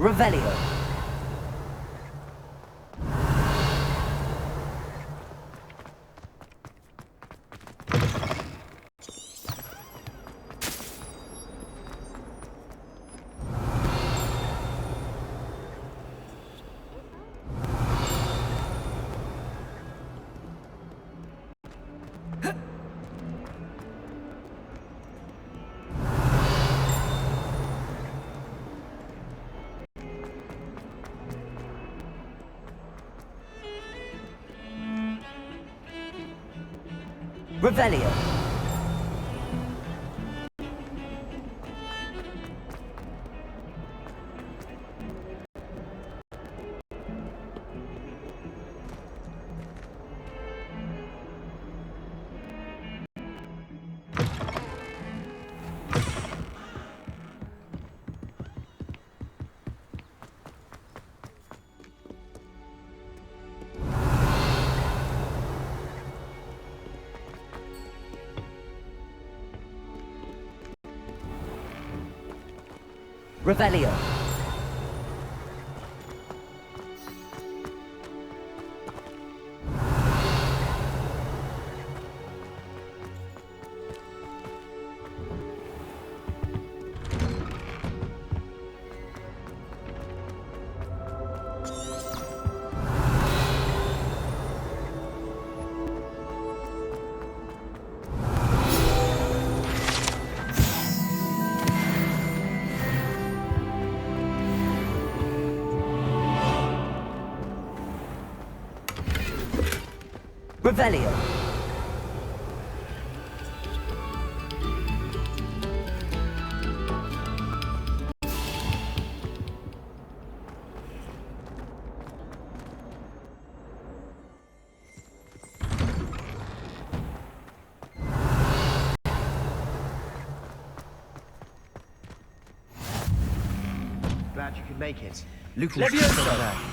Revelio. Revelio. Revelio. Revelio. Glad you could make it. Luke will Levioso. there.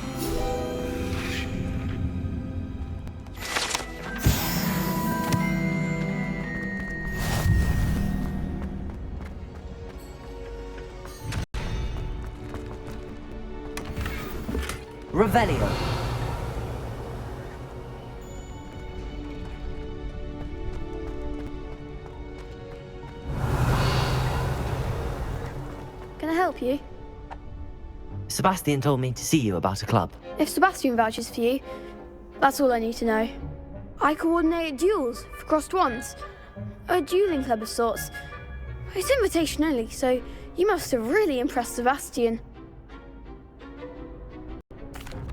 Revelio. Can I help you? Sebastian told me to see you about a club. If Sebastian vouches for you, that's all I need to know. I coordinate duels for crossed wands. A dueling club of sorts. It's invitation only, so you must have really impressed Sebastian.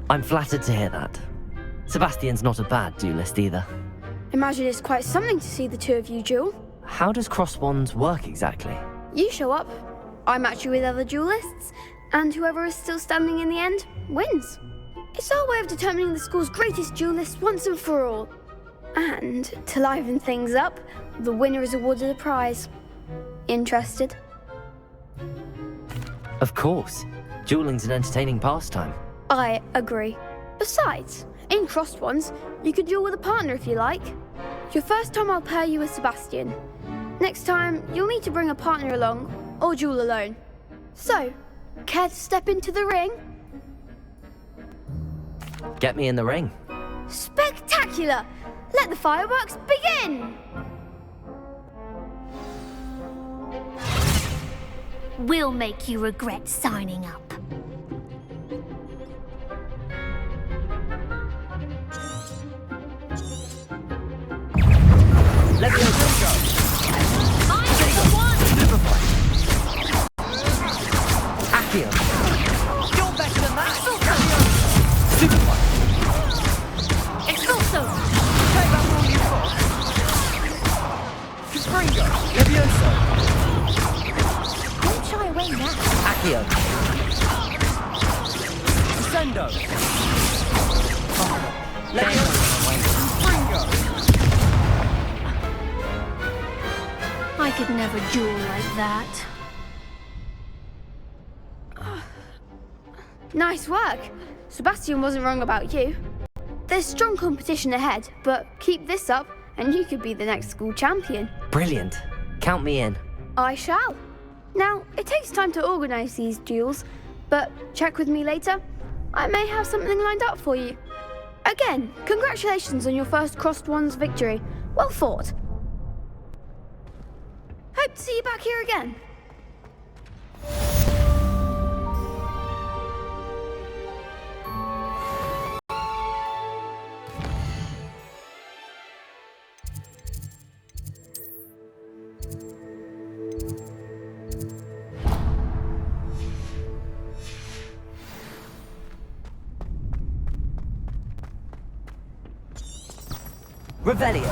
I'm flattered to hear that. Sebastian's not a bad duelist either. Imagine it's quite something to see the two of you duel. How does cross wands work exactly? You show up, I match you with other duelists, and whoever is still standing in the end wins. It's our way of determining the school's greatest duelist once and for all. And to liven things up, the winner is awarded a prize. Interested? Of course. Dueling's an entertaining pastime. I agree. Besides, in crossed ones, you could duel with a partner if you like. Your first time I'll pair you with Sebastian. Next time, you'll need to bring a partner along, or duel alone. So, care to step into the ring? Get me in the ring. Spectacular! Let the fireworks begin! We'll make you regret signing up. Levioso. I'm the one! Accio. You're better than that! Superfly. Expulso! Take that all you got! Caspringo! Levioso! Don't shy away now. Accio. Descendo! Levioso. Caspringo! I could never duel like that. Nice work. Sebastian wasn't wrong about you. There's strong competition ahead, but keep this up and you could be the next school champion. Brilliant. Count me in. I shall. Now, it takes time to organise these duels, but check with me later. I may have something lined up for you. Again, congratulations on your first Crossed Wands victory. Well fought. Hope to see you back here again. Revelio.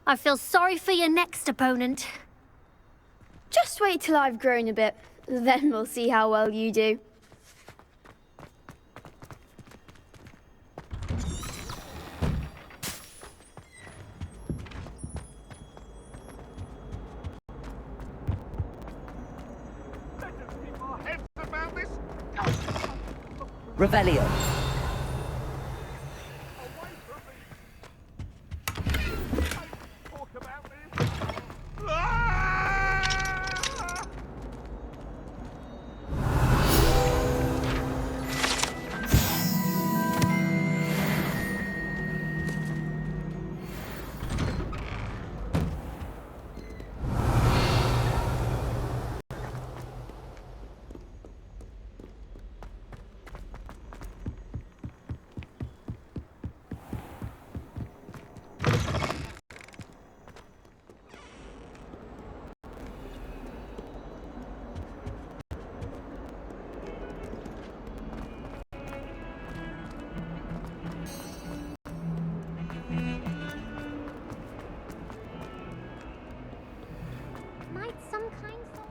I feel sorry for your next opponent. Just wait till I've grown a bit, then we'll see how well you do. Revelio. Might some kind soul...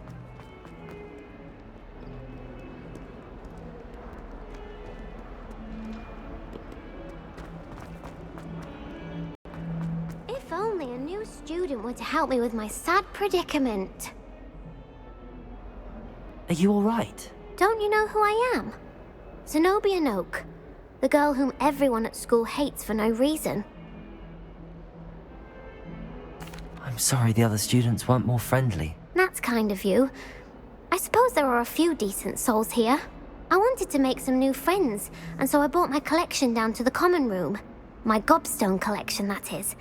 If only a new student were to help me with my sad predicament. Are you alright? Don't you know who I am? Zenobia Noak, the girl whom everyone at school hates for no reason. I'm sorry the other students weren't more friendly. That's kind of you. I suppose there are a few decent souls here. I wanted to make some new friends, and so I brought my collection down to the common room. My gobstone collection, that is.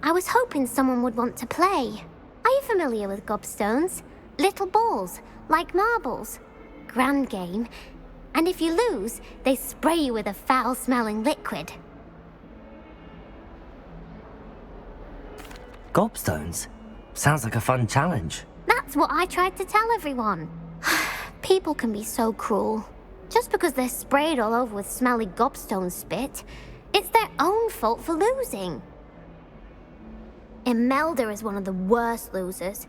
I was hoping someone would want to play. Are you familiar with gobstones? Little balls, like marbles. Grand game. And if you lose, they spray you with a foul-smelling liquid. Gobstones? Sounds like a fun challenge. That's what I tried to tell everyone. People can be so cruel. Just because they're sprayed all over with smelly gobstone spit, it's their own fault for losing. Imelda is one of the worst losers.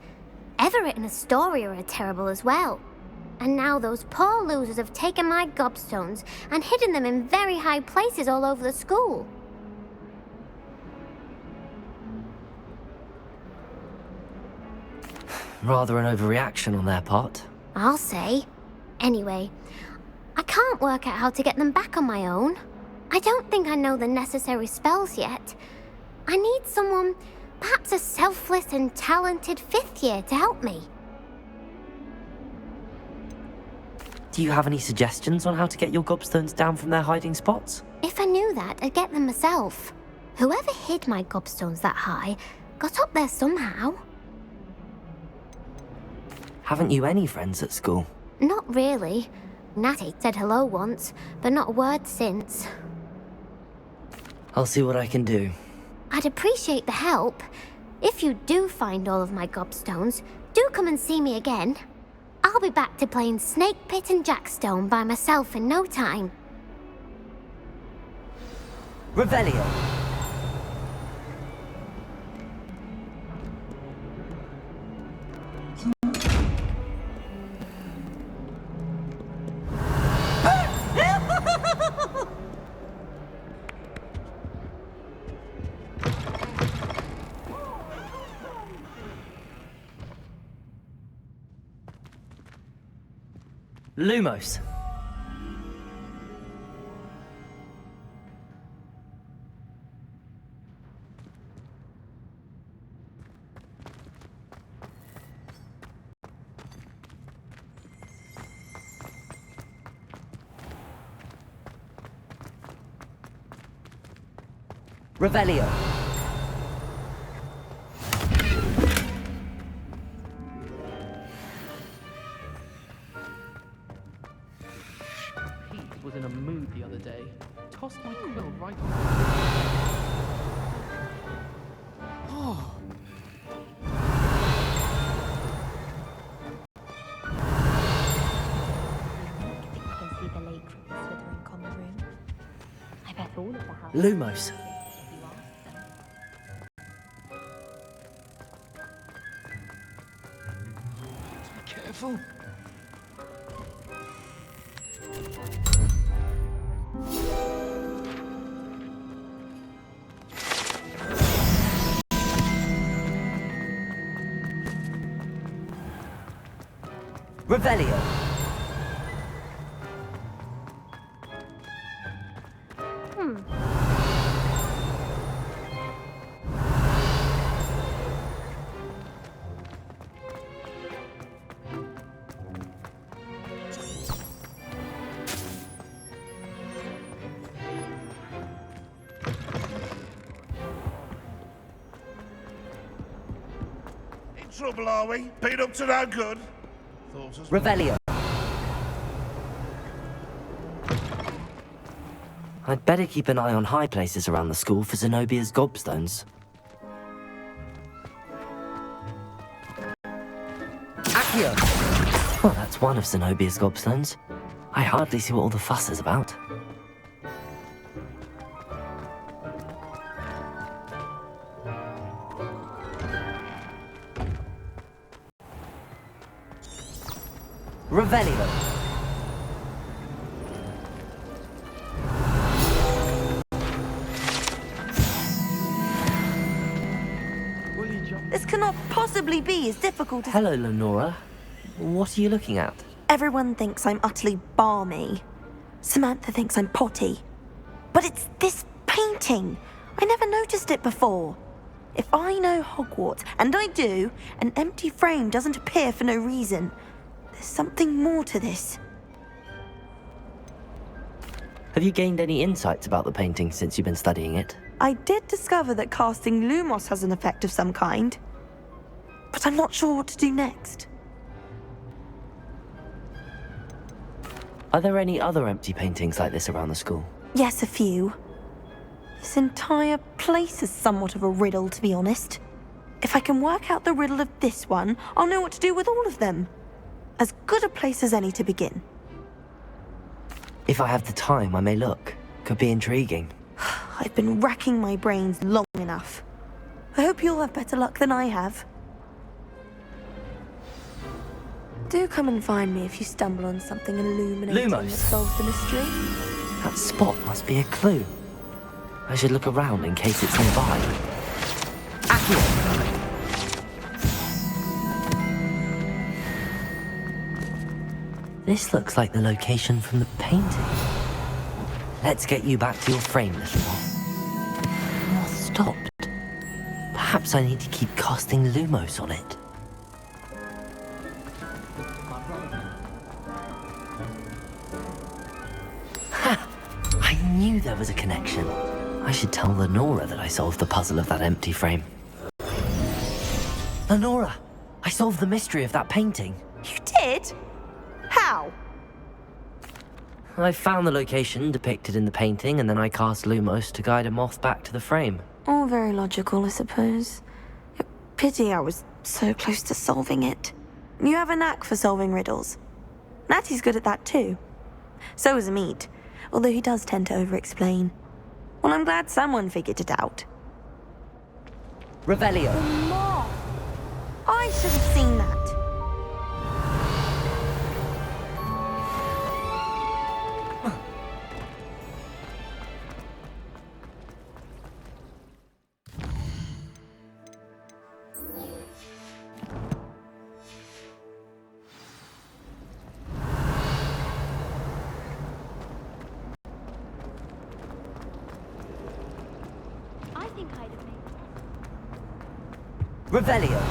Everett and Astoria are terrible as well. And now those poor losers have taken my gobstones and hidden them in very high places all over the school. Rather an overreaction on their part. I'll say. Anyway, I can't work out how to get them back on my own. I don't think I know the necessary spells yet. I need someone, perhaps a selfless and talented 5th year to help me. Do you have any suggestions on how to get your gobstones down from their hiding spots? If I knew that, I'd get them myself. Whoever hid my gobstones that high got up there somehow. Haven't you any friends at school? Not really. Natty said hello once, but not a word since. I'll see what I can do. I'd appreciate the help. If you do find all of my gobstones, do come and see me again. I'll be back to playing Snake Pit and Jackstone by myself in no time. Revelio. Lumos. Revelio. Pete was in a mood the other day. Tossed my quill right on. Oh. Closely the lake from the Slytherin common room. I bet all of the houses. Lumos. Careful. Revelio. In trouble, are we? Been up to no good? Thought as Revelio. I'd better keep an eye on high places around the school for Zenobia's gobstones. Accio! Well, that's one of Zenobia's gobstones. I hardly see what all the fuss is about. Revelio. This cannot possibly be as difficult as... Hello, Lenora. What are you looking at? Everyone thinks I'm utterly balmy. Samantha thinks I'm potty. But it's this painting. I never noticed it before. If I know Hogwarts, and I do, an empty frame doesn't appear for no reason. There's something more to this. Have you gained any insights about the painting since you've been studying it? I did discover that casting Lumos has an effect of some kind. But I'm not sure what to do next. Are there any other empty paintings like this around the school? Yes, a few. This entire place is somewhat of a riddle, to be honest. If I can work out the riddle of this one, I'll know what to do with all of them. As good a place as any to begin. If I have the time, I may look. Could be intriguing. I've been racking my brains long enough. I hope you'll have better luck than I have. Do come and find me if you stumble on something illuminating Lumos. that solves the mystery. That spot must be a clue. I should look around in case it's nearby. Accio! This looks like the location from the painting. Let's get you back to your frame, little one. Moth stopped. Perhaps I need to keep casting Lumos on it. Ha! I knew there was a connection. I should tell Lenora that I solved the puzzle of that empty frame. Lenora! I solved the mystery of that painting. You did? How? I found the location depicted in the painting, and then I cast Lumos to guide a moth back to the frame. All very logical, I suppose. Pity I was so close to solving it. You have a knack for solving riddles. Natty's good at that too. So is Amit, although he does tend to over-explain. Well, I'm glad someone figured it out. Revelio. Moth! I should have seen that. Revelio.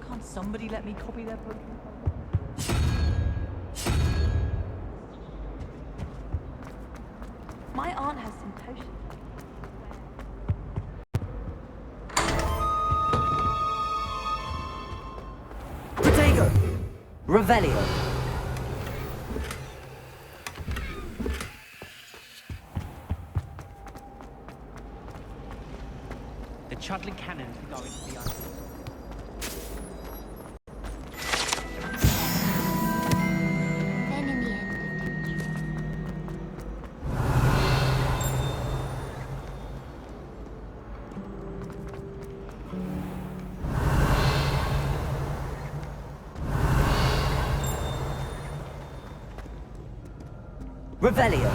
Can't somebody let me copy their Pokemon? My aunt has some potions. Protego. Revelio. The Chudley cannons are going to the ice. Then in the end, Revelio.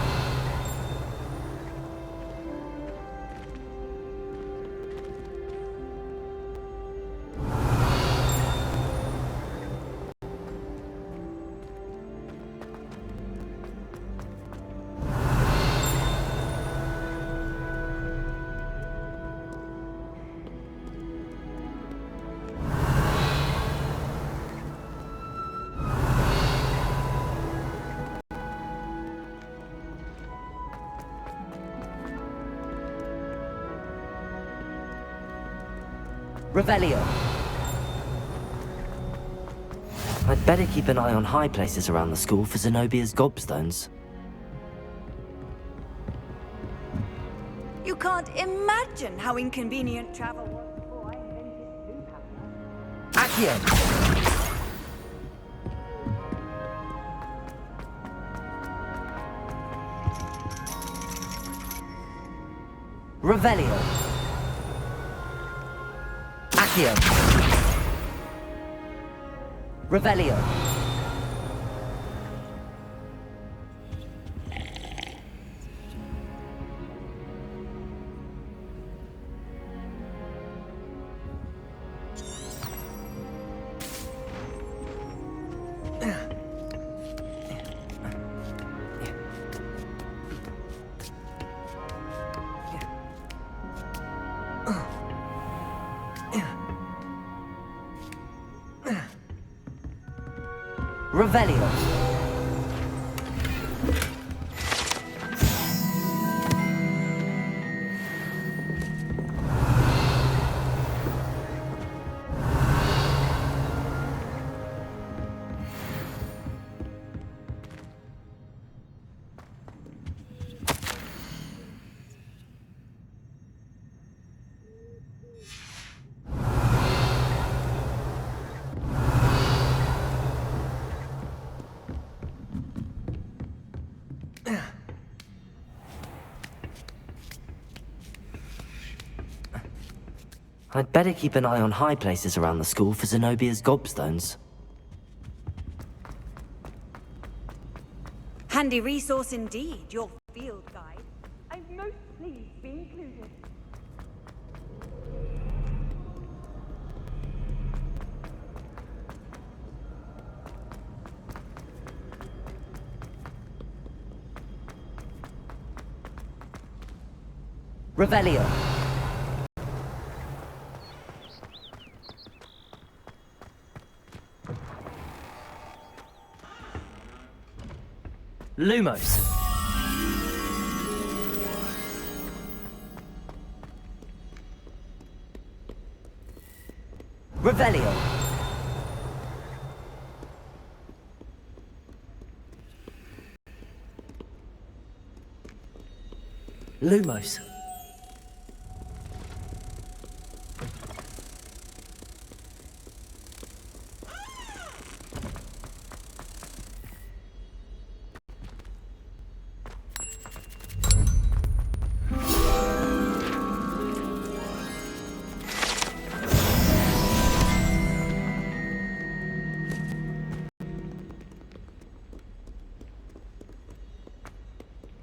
Revelio. I'd better keep an eye on high places around the school for Zenobia's gobstones. You can't imagine how inconvenient travel was before I invented blue powder. Accio! Revelio. Accio. Revelio. Revelio. I'd better keep an eye on high places around the school for Zenobia's gobstones. Handy resource indeed, your field guide. I'm most pleased to be included. Revelio. Lumos. Revelio. Lumos.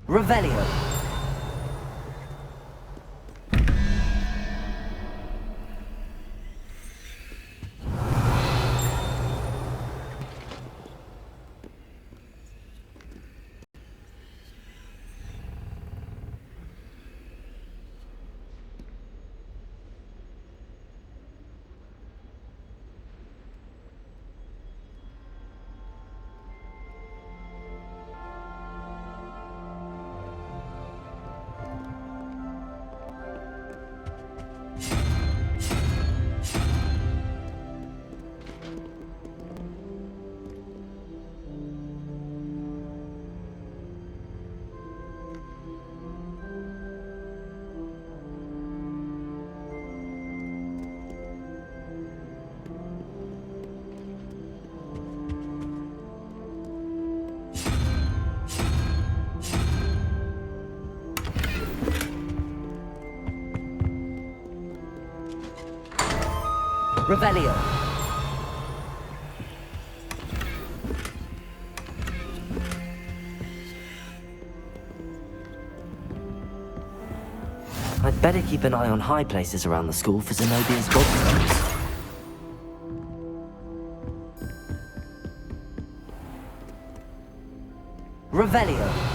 Revelio. Revelio. I'd better keep an eye on high places around the school for Zenobia's gobstones. Revelio.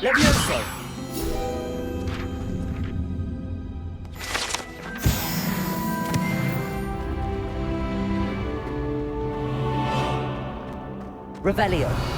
Levioso! Revelio.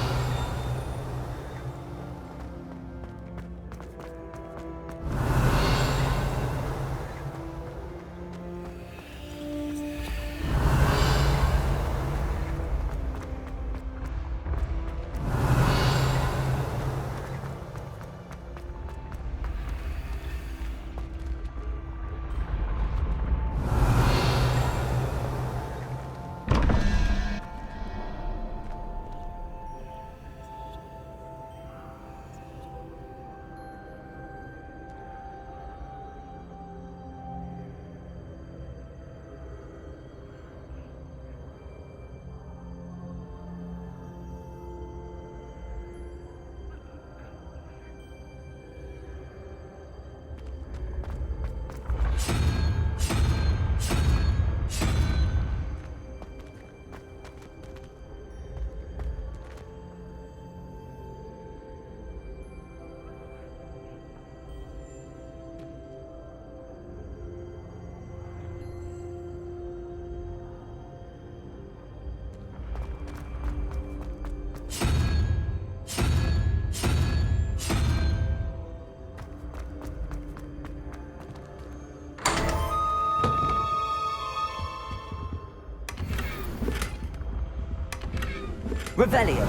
Revelio.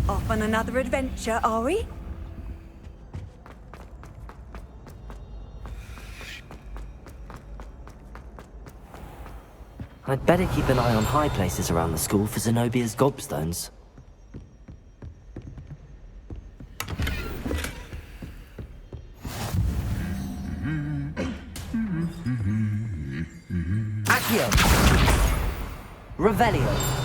Off on another adventure, are we? I'd better keep an eye on high places around the school for Zenobia's gobstones. Accio! Revelio!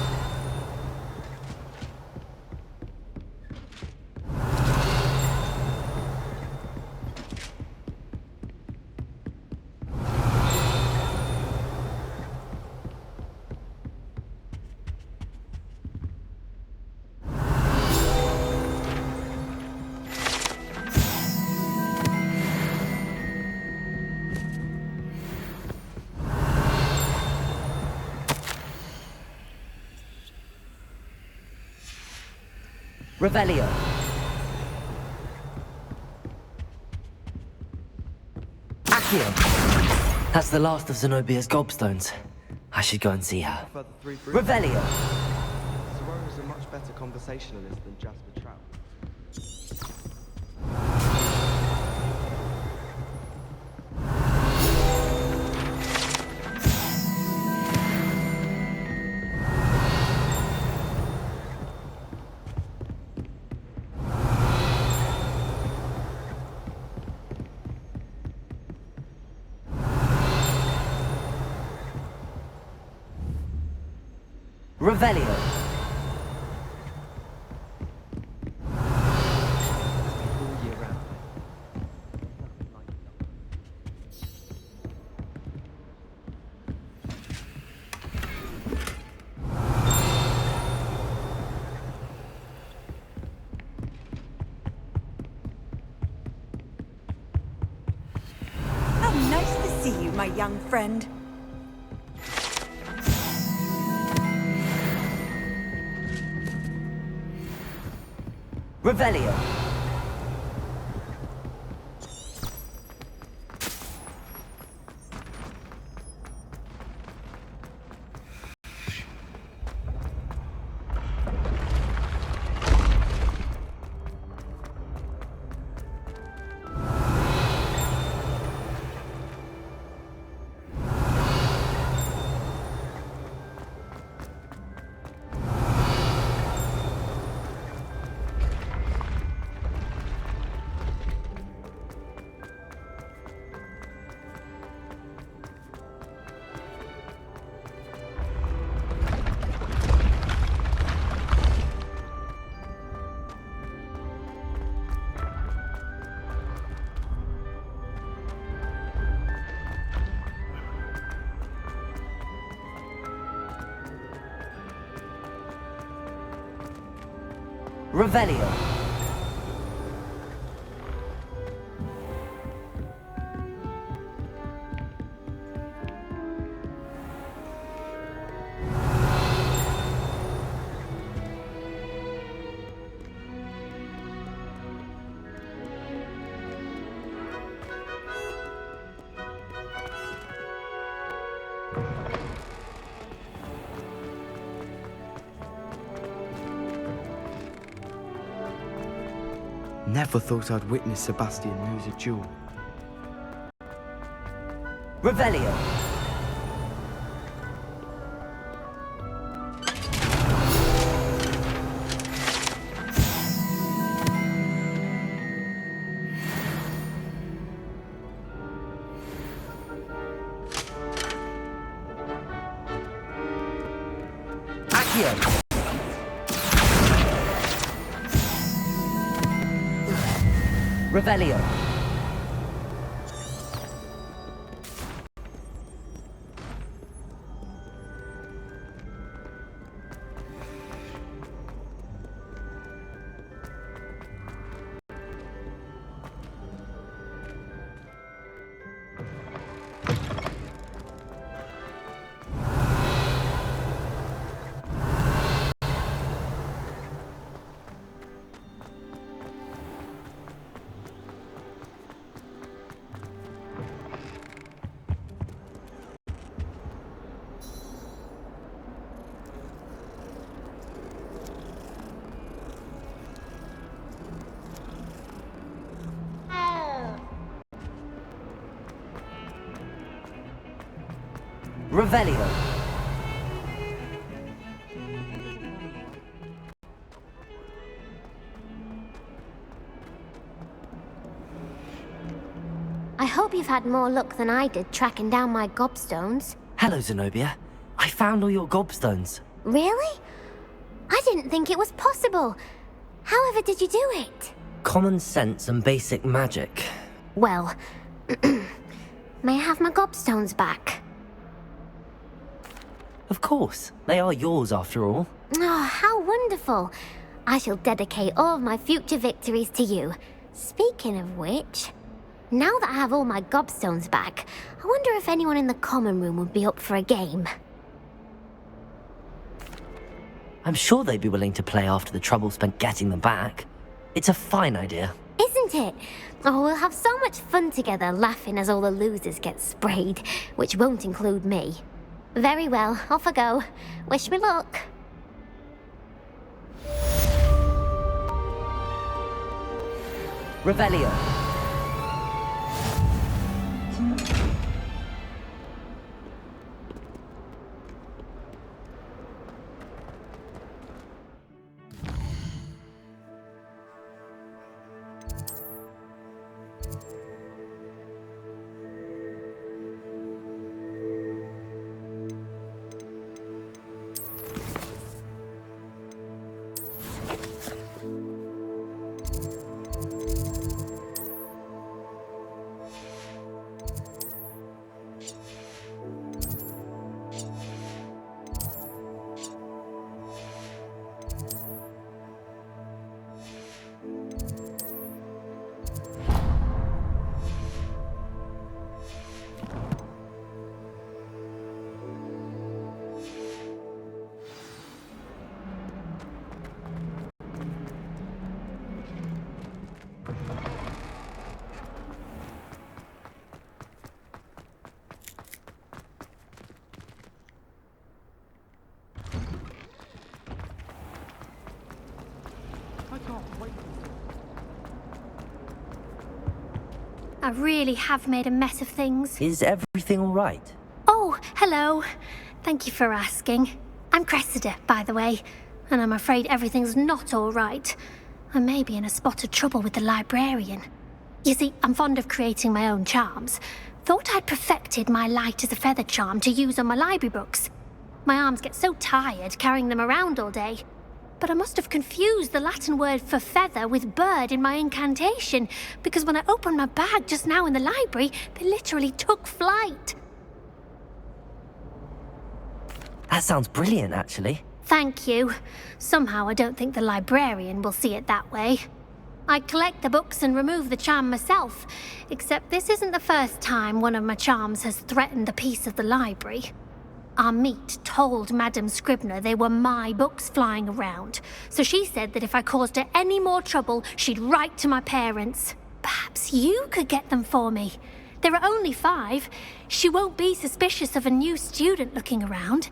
Revelio. Accio. That's the last of Zenobia's gobstones. I should go and see her. Further 3 fruit. Revelio! Sorora's a much better conversationalist than Jasper Trout. Revelio! All year round. How nice to see you, my young friend. Revelio! Revelio! Never thought I'd witness Sebastian lose a duel. Revelio! Accio! Revelio! Revelio! I hope you've had more luck than I did tracking down my gobstones. Hello, Zenobia. I found all your gobstones. Really? I didn't think it was possible. However did you do it? Common sense and basic magic. Well, may I have my gobstones back? Of course. They are yours after all. Oh, how wonderful. I shall dedicate all of my future victories to you. Speaking of which, now that I have all my gobstones back, I wonder if anyone in the common room would be up for a game. I'm sure they'd be willing to play after the trouble spent getting them back. It's a fine idea. Isn't it? Oh, we'll have so much fun together laughing as all the losers get sprayed, which won't include me. Very well, off I go. Wish me luck. Revelio. I can't wait. I really have made a mess of things. Is everything all right? Oh, hello. Thank you for asking. I'm Cressida, by the way, and I'm afraid everything's not all right. I may be in a spot of trouble with the librarian. You see, I'm fond of creating my own charms. Thought I'd perfected my light as a feather charm to use on my library books. My arms get so tired carrying them around all day. But I must have confused the Latin word for feather with bird in my incantation, because when I opened my bag just now in the library, they literally took flight. That sounds brilliant, actually. Thank you. Somehow I don't think the librarian will see it that way. I collect the books and remove the charm myself, except this isn't the first time one of my charms has threatened the peace of the library. Our meet told Madame Scribner they were my books flying around, so she said that if I caused her any more trouble, she'd write to my parents. Perhaps you could get them for me. There are only 5. She won't be suspicious of a new student looking around.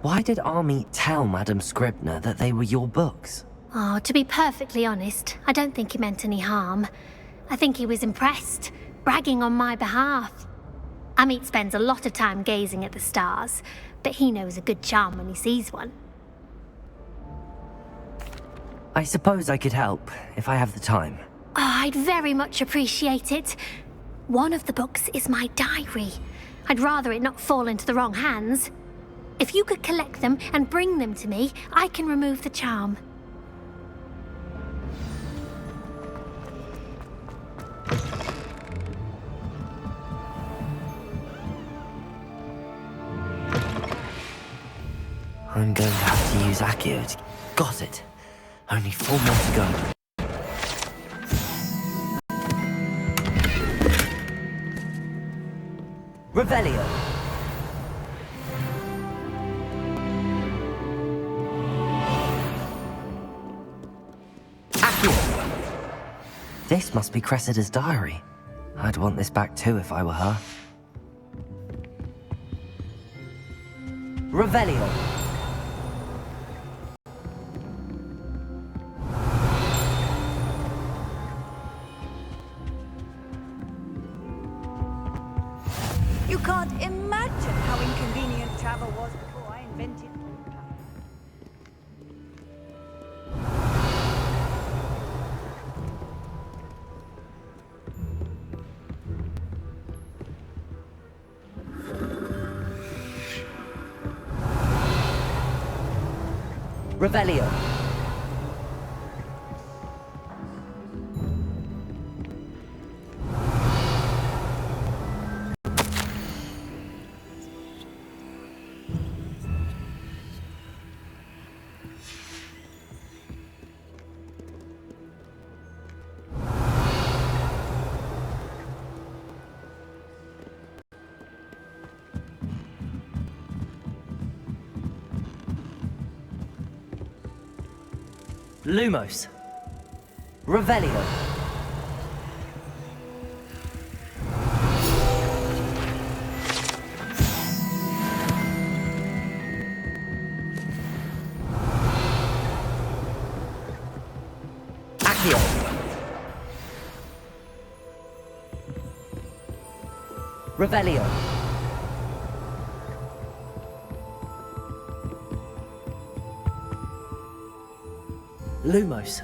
Why did Army tell Madame Scribner that they were your books? Oh, to be perfectly honest, I don't think he meant any harm. I think he was impressed, bragging on my behalf. Amit spends a lot of time gazing at the stars, but he knows a good charm when he sees one. I suppose I could help, if I have the time. Oh, I'd very much appreciate it. One of the books is my diary. I'd rather it not fall into the wrong hands. If you could collect them and bring them to me, I can remove the charm. I'm going to have to use Accio to... Got it. Only 4 more to go. Revelio. This must be Cressida's diary. I'd want this back too if I were her. Revelio. You can't imagine how inconvenient travel was before I invented travel. Revelio. Lumos. Revelio. Accio. Revelio. Lumos.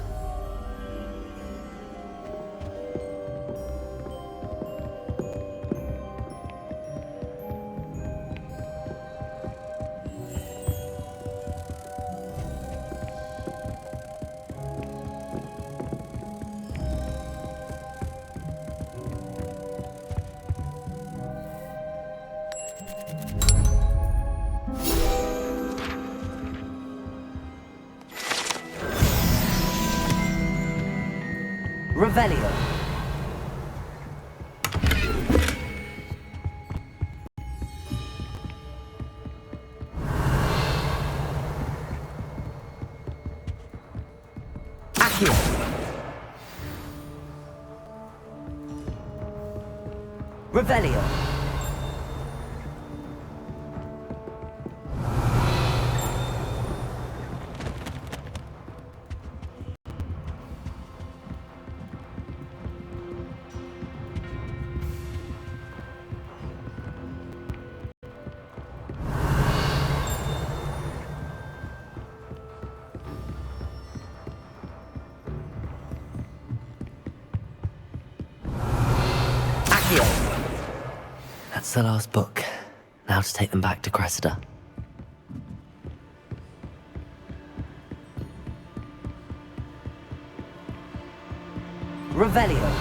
Revelio. Accio. Revelio. That's the last book. Now to take them back to Cressida. Revelio.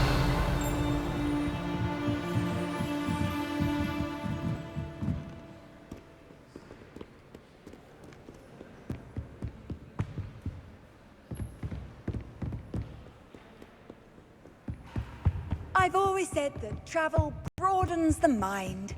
I've always said that travel broadens the mind.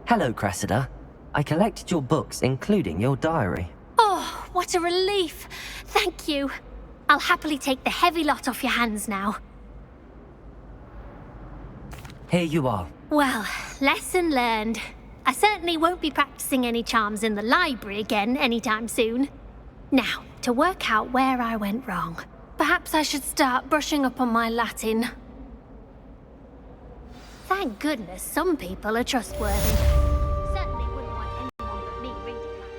Hello, Cressida. I collected your books, including your diary. Oh, what a relief. Thank you. I'll happily take the heavy lot off your hands now. Here you are. Well, lesson learned. I certainly won't be practicing any charms in the library again anytime soon. Now, to work out where I went wrong. Perhaps I should start brushing up on my Latin. Thank goodness some people are trustworthy. Certainly wouldn't want anyone but me reading that.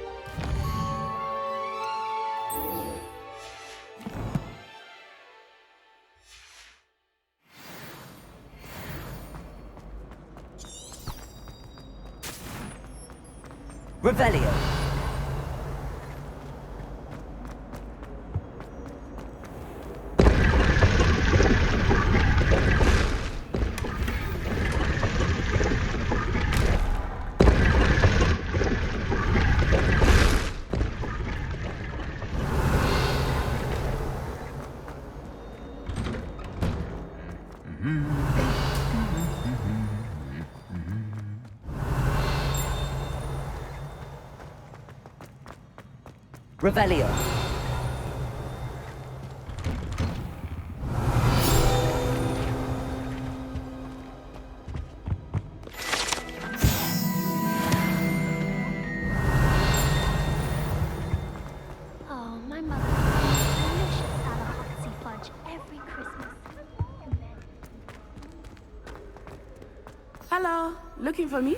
Revelio. Revelio. Oh, my mother makes delicious Alahotsy fudge every Christmas. Hello, looking for me?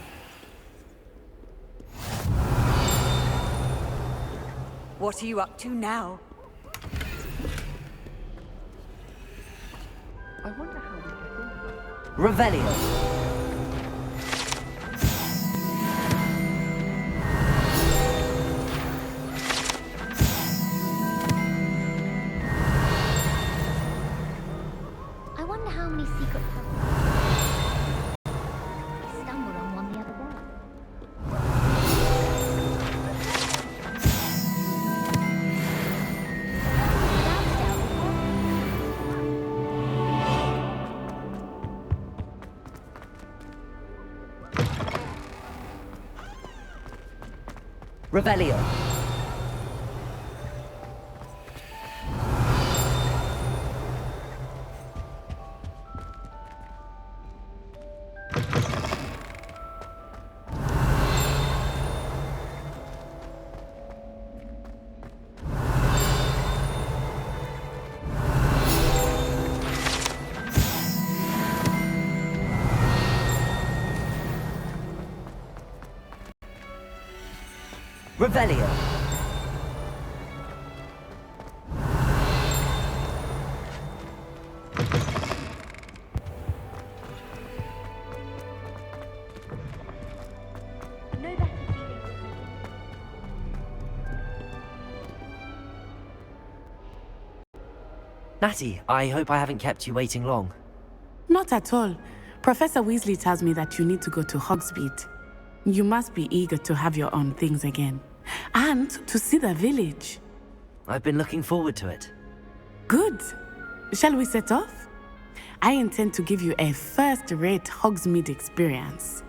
What are you up to now? I wonder how we get in. Revelio. I wonder how many secret tunnels. I stumbled on one the other day. Revelio. Revelio. Natty, I hope I haven't kept you waiting long. Not at all. Professor Weasley tells me that you need to go to Hogsmeade. You must be eager to have your own things again. And to see the village. I've been looking forward to it. Good. Shall we set off? I intend to give you a first-rate Hogsmeade experience.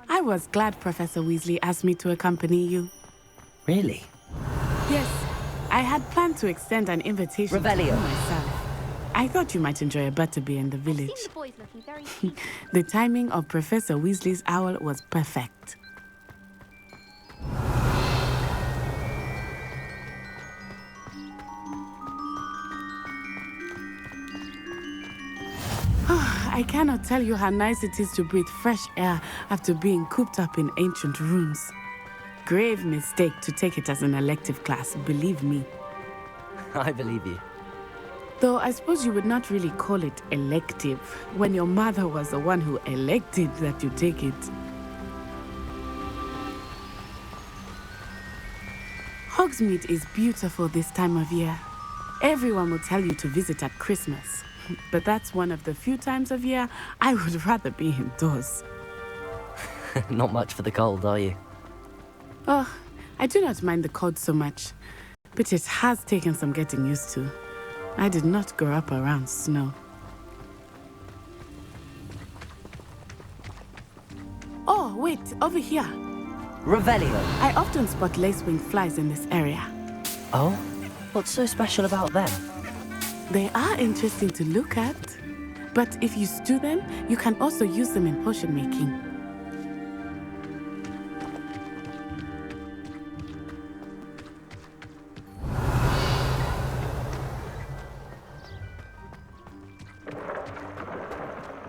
I was glad Professor Weasley asked me to accompany you. Really? Yes, I had planned to extend an invitation Revelio. to you myself. I thought you might enjoy a butterbeer in the village. I've seen the boys looking very peaceful. The timing of Professor Weasley's owl was perfect. I cannot tell you how nice it is to breathe fresh air after being cooped up in ancient rooms. Grave mistake to take it as an elective class, believe me. I believe you. Though I suppose you would not really call it elective when your mother was the one who elected that you take it. Hogsmeade is beautiful this time of year. Everyone will tell you to visit at Christmas. But that's one of the few times of year I would rather be indoors. Not much for the cold, are you? Oh, I do not mind the cold so much, but it has taken some getting used to. I did not grow up around snow. Oh, wait, over here. Revelio. I often spot lacewing flies in this area. Oh? What's so special about them? They are interesting to look at, but if you stew them, you can also use them in potion making.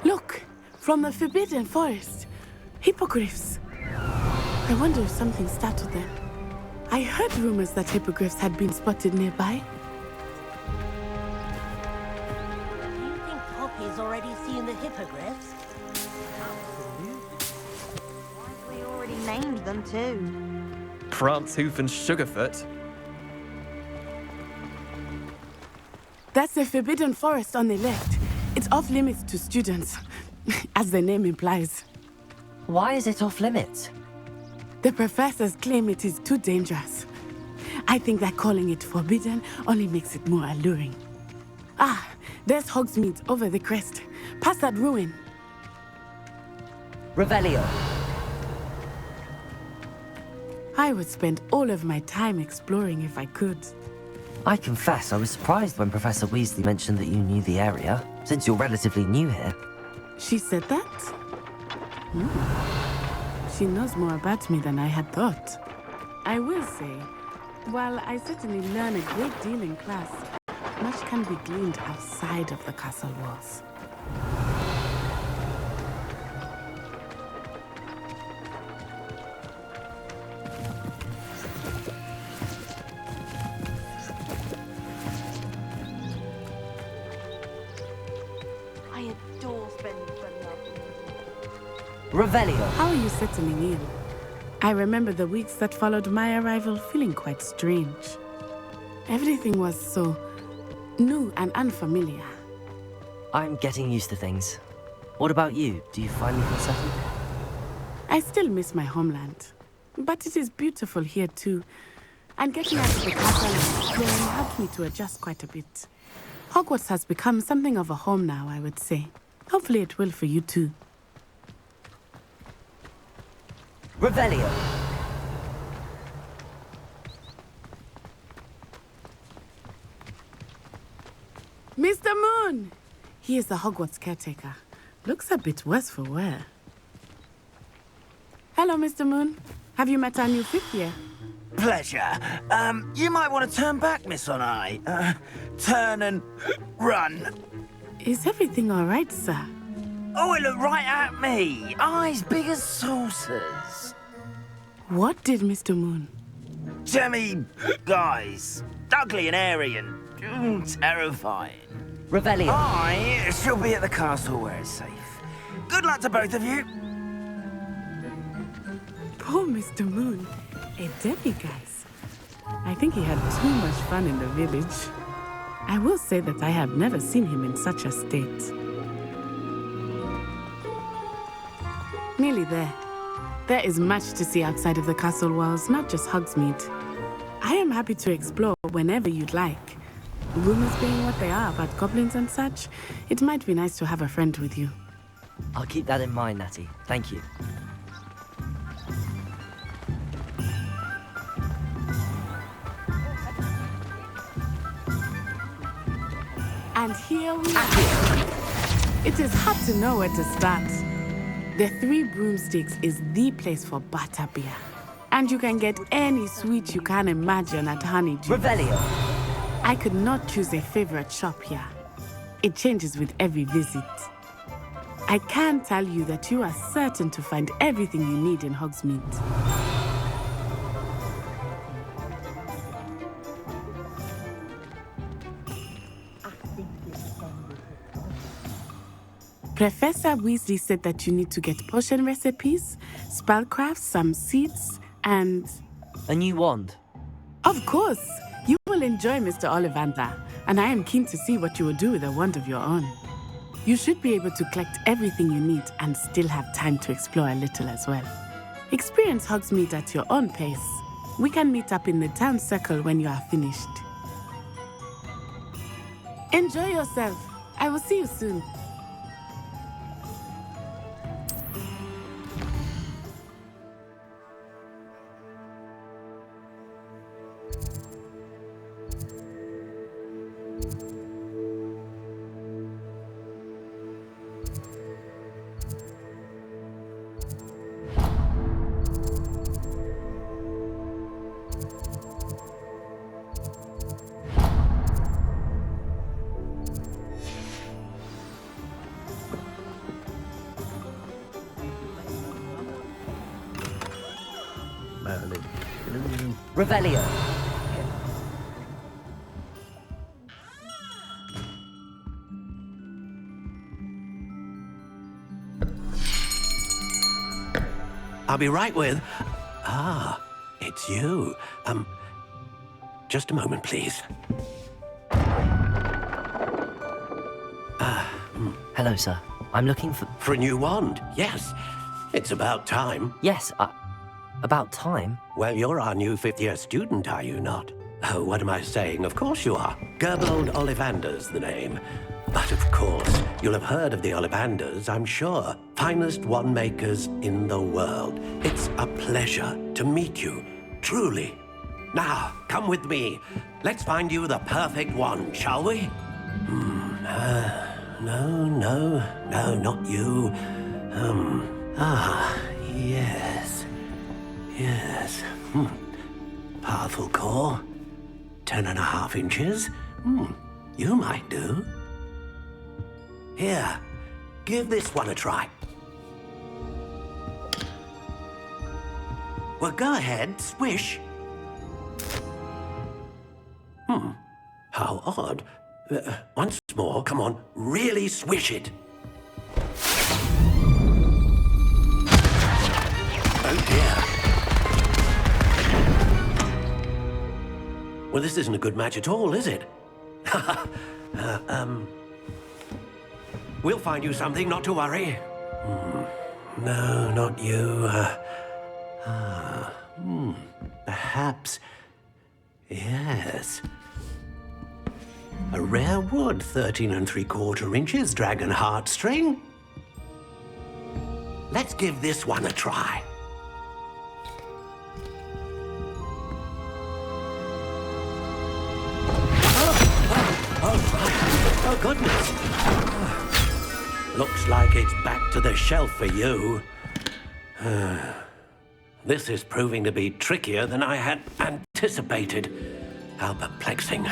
Look, from the Forbidden Forest, hippogriffs. I wonder if something startled them. I heard rumors that hippogriffs had been spotted nearby. Poppy's already seen the hippogriffs? We already named them too. Prance, Hoof, and Sugarfoot. That's the Forbidden Forest on the left. It's off limits to students, as the name implies. Why is it off limits? The professors claim it is too dangerous. I think that calling it forbidden only makes it more alluring. Ah, there's Hogsmeade over the crest, past that ruin. Revelio. I would spend all of my time exploring if I could. I confess I was surprised when Professor Weasley mentioned that you knew the area, since you're relatively new here. She said that? She knows more about me than I had thought. I will say, while I certainly learn a great deal in class, much can be gleaned outside of the castle walls. I adore spending fun love. Revelio. How are you settling in? I remember the weeks that followed my arrival feeling quite strange. Everything was so new and unfamiliar. I'm getting used to things. What about you? Do you finally feel settled? I still miss my homeland, but it is beautiful here too. And getting out of the castle and exploring helped me to adjust quite a bit. Hogwarts has become something of a home now, I would say. Hopefully it will for you too. Revelio. Mr. Moon! He is the Hogwarts caretaker. Looks a bit worse for wear. Hello, Mr. Moon. Have you met our new fifth year? Pleasure. You might want to turn back, Miss Onai. Turn and run. Is everything all right, sir? Oh, it looked right at me. Eyes big as saucers. What did Mr. Moon? Jemmy, guys. Ugly and airy and terrifying. Revelio. I shall be at the castle where it's safe. Good luck to both of you. Poor Mr. Moon. A demiguise. I think he had too much fun in the village. I will say that I have never seen him in such a state. Nearly there. There is much to see outside of the castle walls, not just Hogsmeade. I am happy to explore whenever you'd like. Rumors being what they are about goblins and such, it might be nice to have a friend with you. I'll keep that in mind, Natty. Thank you. And here we are. It is hard to know where to start. The Three Broomsticks is the place for butterbeer. And you can get any sweet you can imagine at Honeydew. Revelio. I could not choose a favorite shop here. It changes with every visit. I can tell you that you are certain to find everything you need in Hogsmeade. Professor Weasley said that you need to get potion recipes, spellcrafts, some seeds, and... A new wand. Of course! You will enjoy Mr. Ollivander, and I am keen to see what you will do with a wand of your own. You should be able to collect everything you need and still have time to explore a little as well. Experience Hogsmeade at your own pace. We can meet up in the town circle when you are finished. Enjoy yourself. I will see you soon. Revelio. I'll be right with... Ah, it's you. Just a moment, please. Hello, sir. I'm looking for... For a new wand, yes. It's about time. Yes, about time? Well, you're our new fifth-year student, are you not? Oh, what am I saying? Of course you are. Gerbold Ollivander's the name. But of course, you'll have heard of the Ollivanders, I'm sure. Finest wand makers in the world. It's a pleasure to meet you. truly. Now, come with me. Let's find you the perfect wand, shall we? No, not you. Yes. Powerful core. 10.5 inches. You might do. Here, give this one a try. Well, go ahead, swish. How odd. Once more, come on, really swish it. Oh dear. Well, this isn't a good match at all, is it? We'll find you something, not to worry. No, not you. Perhaps. Yes. A rare wood, 13 3/4 inches, dragon heartstring. Let's give this one a try. Oh, goodness. Looks like it's back to the shelf for you. This is proving to be trickier than I had anticipated. How perplexing.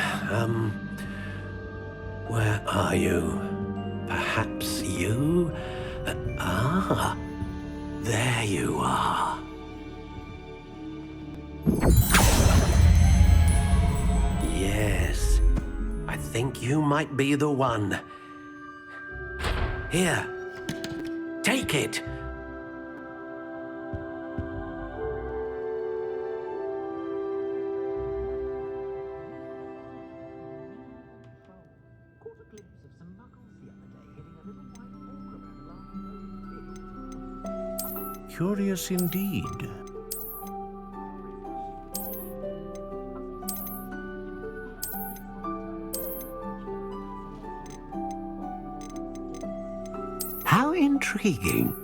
Where are you? Perhaps you? There you are. Yes, I think you might be the one. Here, take it. Curious indeed. How intriguing.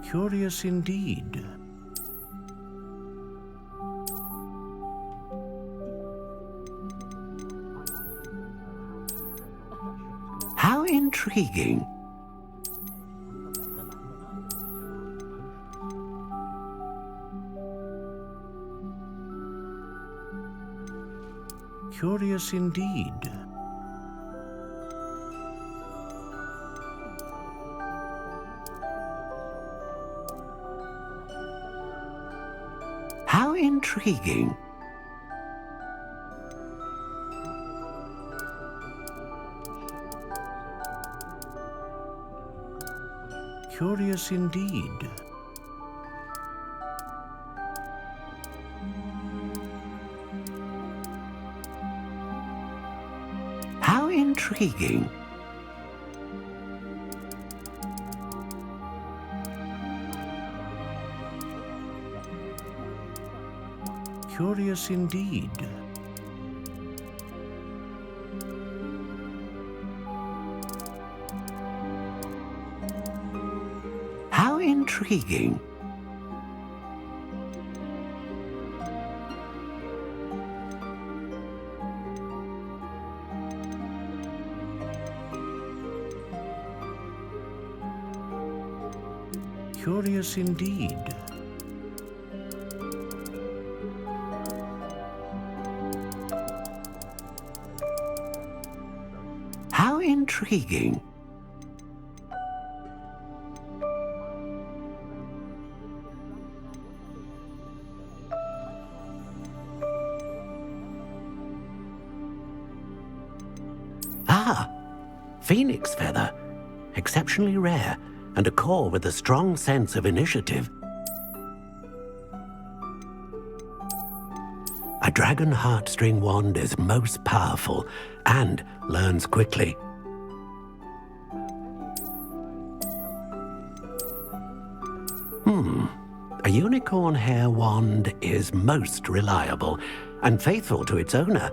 Curious indeed. How intriguing. Curious indeed. How intriguing. Curious indeed. How intriguing. Curious indeed. How intriguing. Curious indeed. How intriguing. Phoenix feather. Exceptionally rare, and a core with a strong sense of initiative. A dragon heartstring wand is most powerful and learns quickly. A unicorn hair wand is most reliable and faithful to its owner.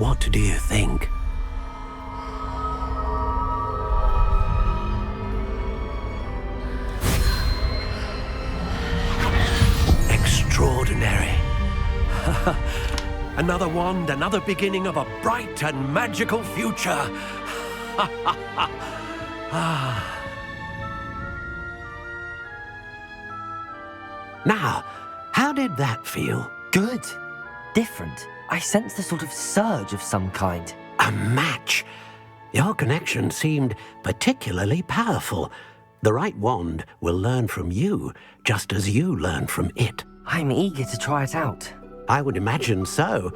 What do you think? Extraordinary. Another wand, another beginning of a bright and magical future. Now, how did that feel? Good. Different. I sensed a sort of surge of some kind. A match. Your connection seemed particularly powerful. The right wand will learn from you, just as you learn from it. I'm eager to try it out. I would imagine so.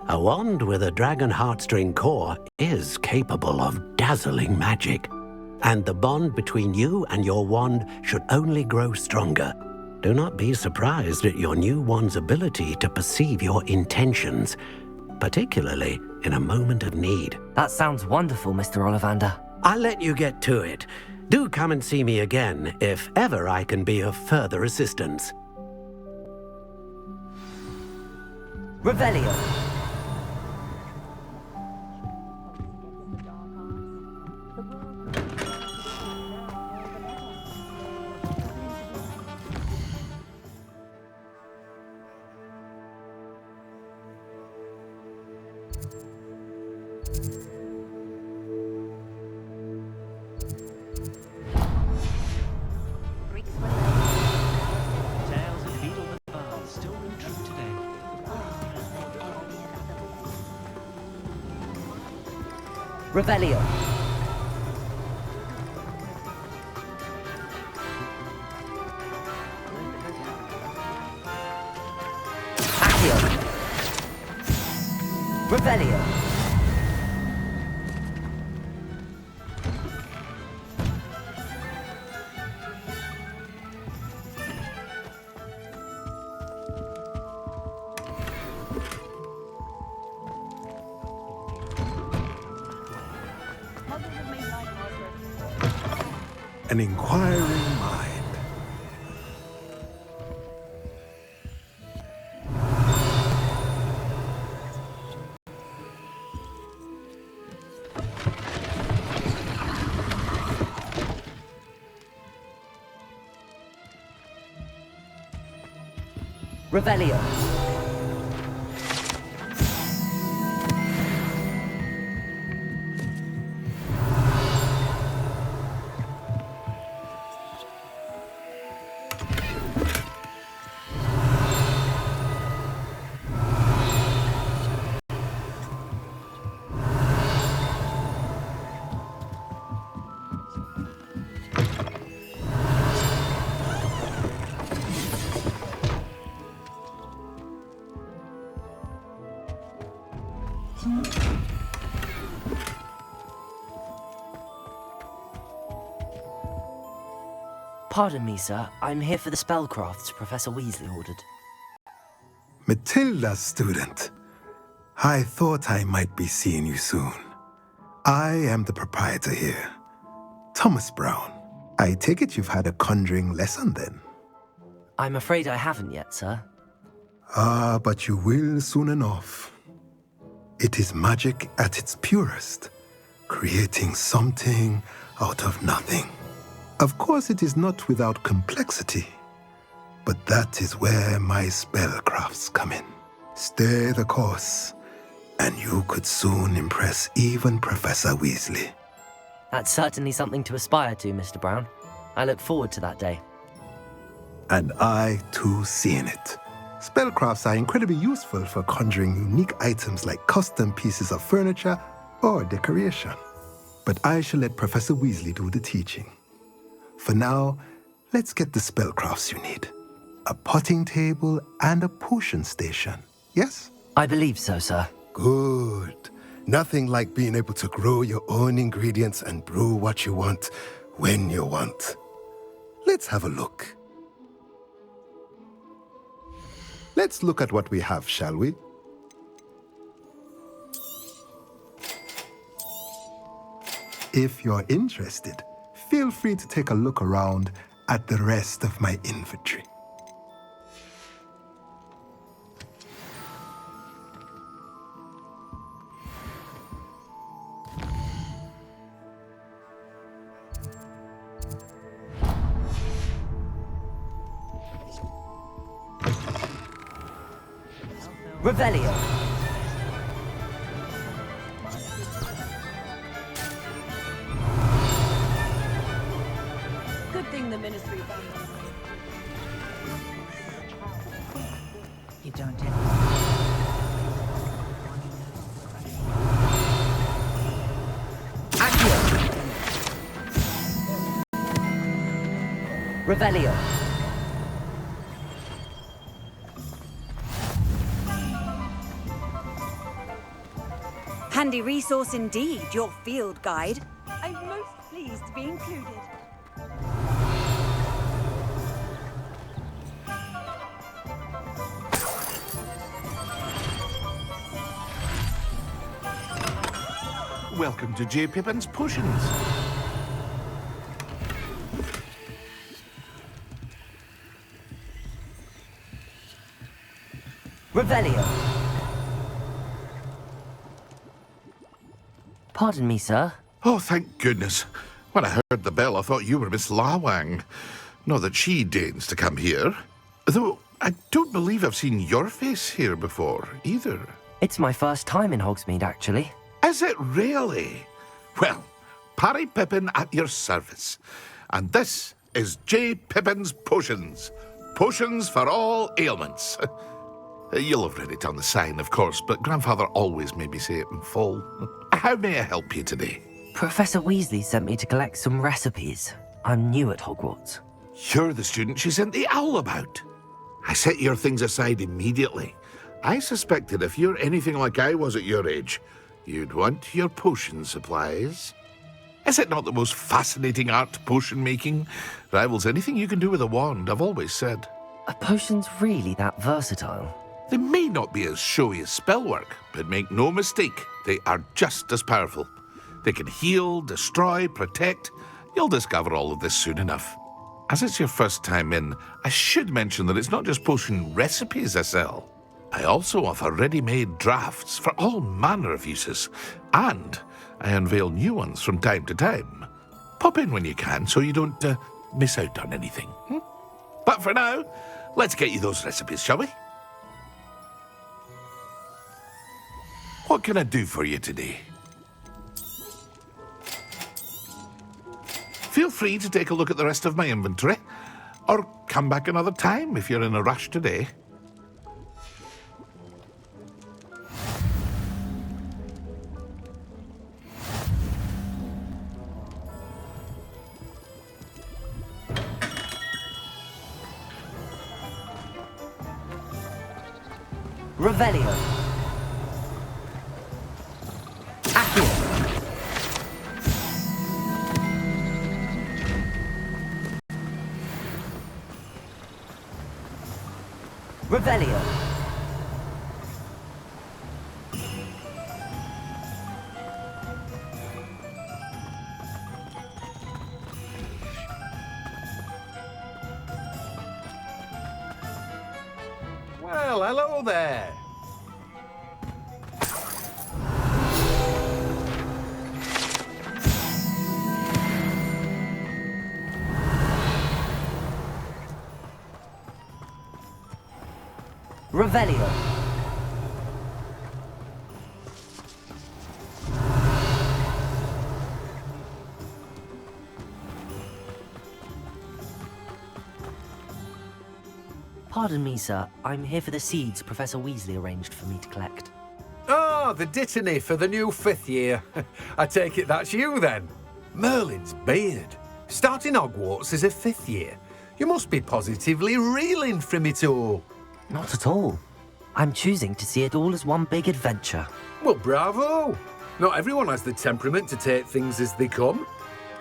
A wand with a dragon heartstring core is capable of dazzling magic. And the bond between you and your wand should only grow stronger. Do not be surprised at your new wand's ability to perceive your intentions, particularly in a moment of need. That sounds wonderful, Mr. Ollivander. I'll let you get to it. Do come and see me again if ever I can be of further assistance. Revelio. Tales of Beetle the Bard still ring true today. Revelio. Accio. Revelio. An inquiring mind. Revelio. Pardon me, sir. I'm here for the spellcrafts Professor Weasley ordered. Matilda's student. I thought I might be seeing you soon. I am the proprietor here, Thomas Brown. I take it you've had a conjuring lesson then? I'm afraid I haven't yet, sir. Ah, but you will soon enough. It is magic at its purest, creating something out of nothing. Of course, it is not without complexity, but that is where my spellcrafts come in. Stay the course, and you could soon impress even Professor Weasley. That's certainly something to aspire to, Mr. Brown. I look forward to that day. And I, too, seeing it. Spellcrafts are incredibly useful for conjuring unique items like custom pieces of furniture or decoration. But I shall let Professor Weasley do the teaching. For now, let's get the spellcrafts you need. A potting table and a potion station, yes? I believe so, sir. Good. Nothing like being able to grow your own ingredients and brew what you want, when you want. Let's have a look. Let's look at what we have, shall we? If you're interested, feel free to take a look around at the rest of my inventory. Revelio. Good thing the Ministry found them. You don't Revelio. Handy resource indeed, your field guide. I'm most pleased to be included. Welcome to J. Pippin's Potions. Revelio. Pardon me, sir. Oh, thank goodness. When I heard the bell, I thought you were Miss Lawang. Not that she deigns to come here. Though I don't believe I've seen your face here before, either. It's my first time in Hogsmeade, actually. Is it really? Well, Parry Pippin at your service. And this is J. Pippin's Potions. Potions for all ailments. You'll have read it on the sign, of course, but Grandfather always made me say it in full. How may I help you today? Professor Weasley sent me to collect some recipes. I'm new at Hogwarts. You're the student she sent the owl about. I set your things aside immediately. I suspected if you're anything like I was at your age, you'd want your potion supplies. Is it not the most fascinating art, potion making? Rivals anything you can do with a wand, I've always said. Are potions really that versatile? They may not be as showy as spellwork, but make no mistake, they are just as powerful. They can heal, destroy, protect. You'll discover all of this soon enough. As it's your first time in, I should mention that it's not just potion recipes I sell. I also offer ready-made drafts for all manner of uses, and I unveil new ones from time to time. Pop in when you can so you don't miss out on anything. But for now, let's get you those recipes, shall we? What can I do for you today? Feel free to take a look at the rest of my inventory, or come back another time if you're in a rush today. Revelio. Accio. Revelio. Well, hello there. Revelio. Pardon me, sir. I'm here for the seeds Professor Weasley arranged for me to collect. Oh, the dittany for the new 5th year. I take it that's you, then. Merlin's beard. Starting Hogwarts as a 5th year. You must be positively reeling from it all. Not at all. I'm choosing to see it all as one big adventure. Well, bravo. Not everyone has the temperament to take things as they come.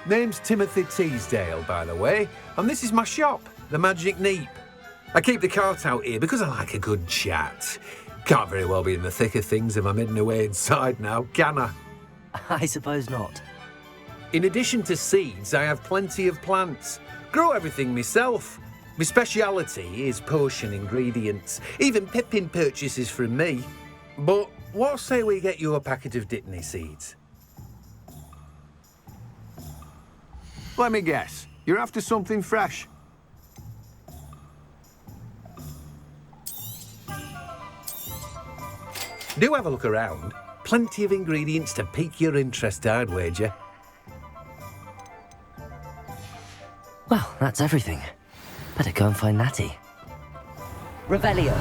Name's Timothy Teasdale, by the way, and this is my shop, the Magic Neep. I keep the cart out here because I like a good chat. Can't very well be in the thick of things if I'm hidden away inside now, can I? I suppose not. In addition to seeds, I have plenty of plants. Grow everything myself. My speciality is potion ingredients. Even Pippin purchases from me. But what say we get you a packet of Dittany seeds? Let me guess. You're after something fresh. Do have a look around. Plenty of ingredients to pique your interest, I'd wager. Well, that's everything. Better go and find Natty. Revelio.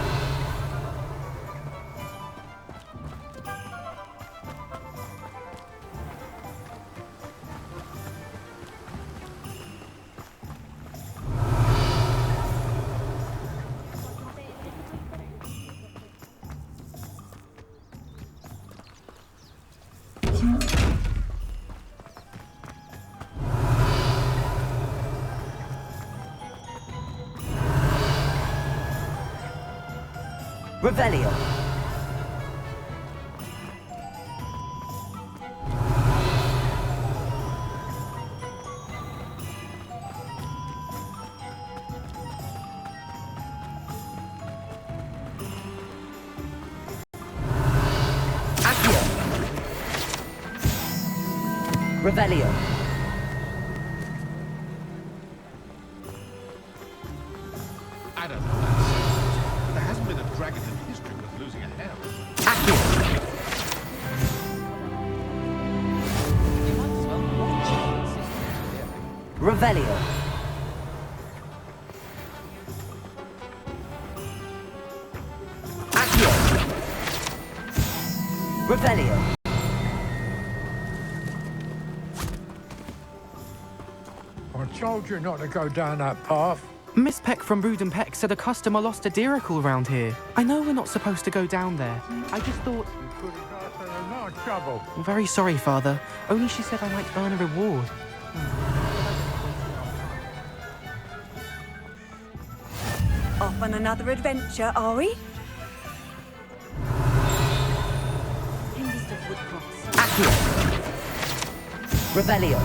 Revelio. Accio. Revelio. I don't know that. But there hasn't been a dragon in history with losing a hand. Revelio. Accio. Revelio. I told you not to go down that path. Miss Peck from Brood and Peck said a customer lost a deeracle around here. I know we're not supposed to go down there. I just thought... You could have got in a lot of trouble. I'm very sorry, Father. Only she said I might earn a reward. Off on another adventure, are we? Accio. Revelio.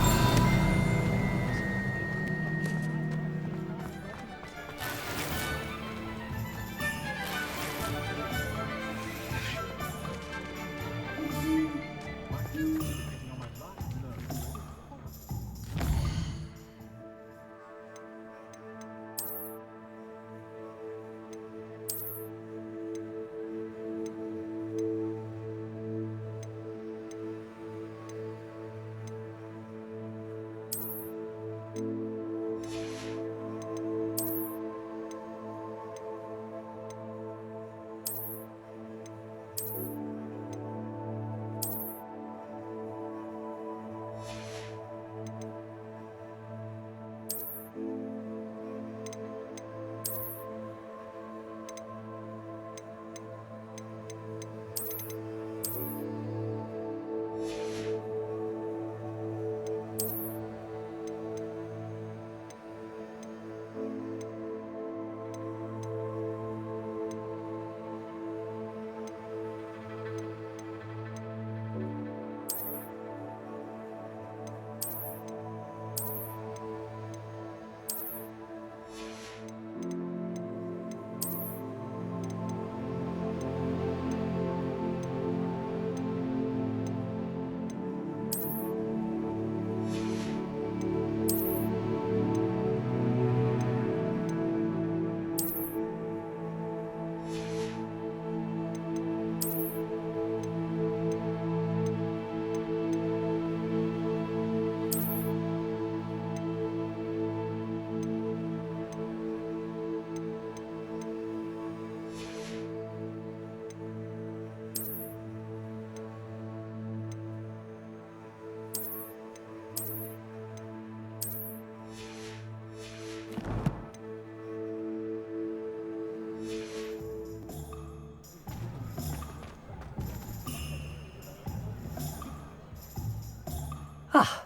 Ah,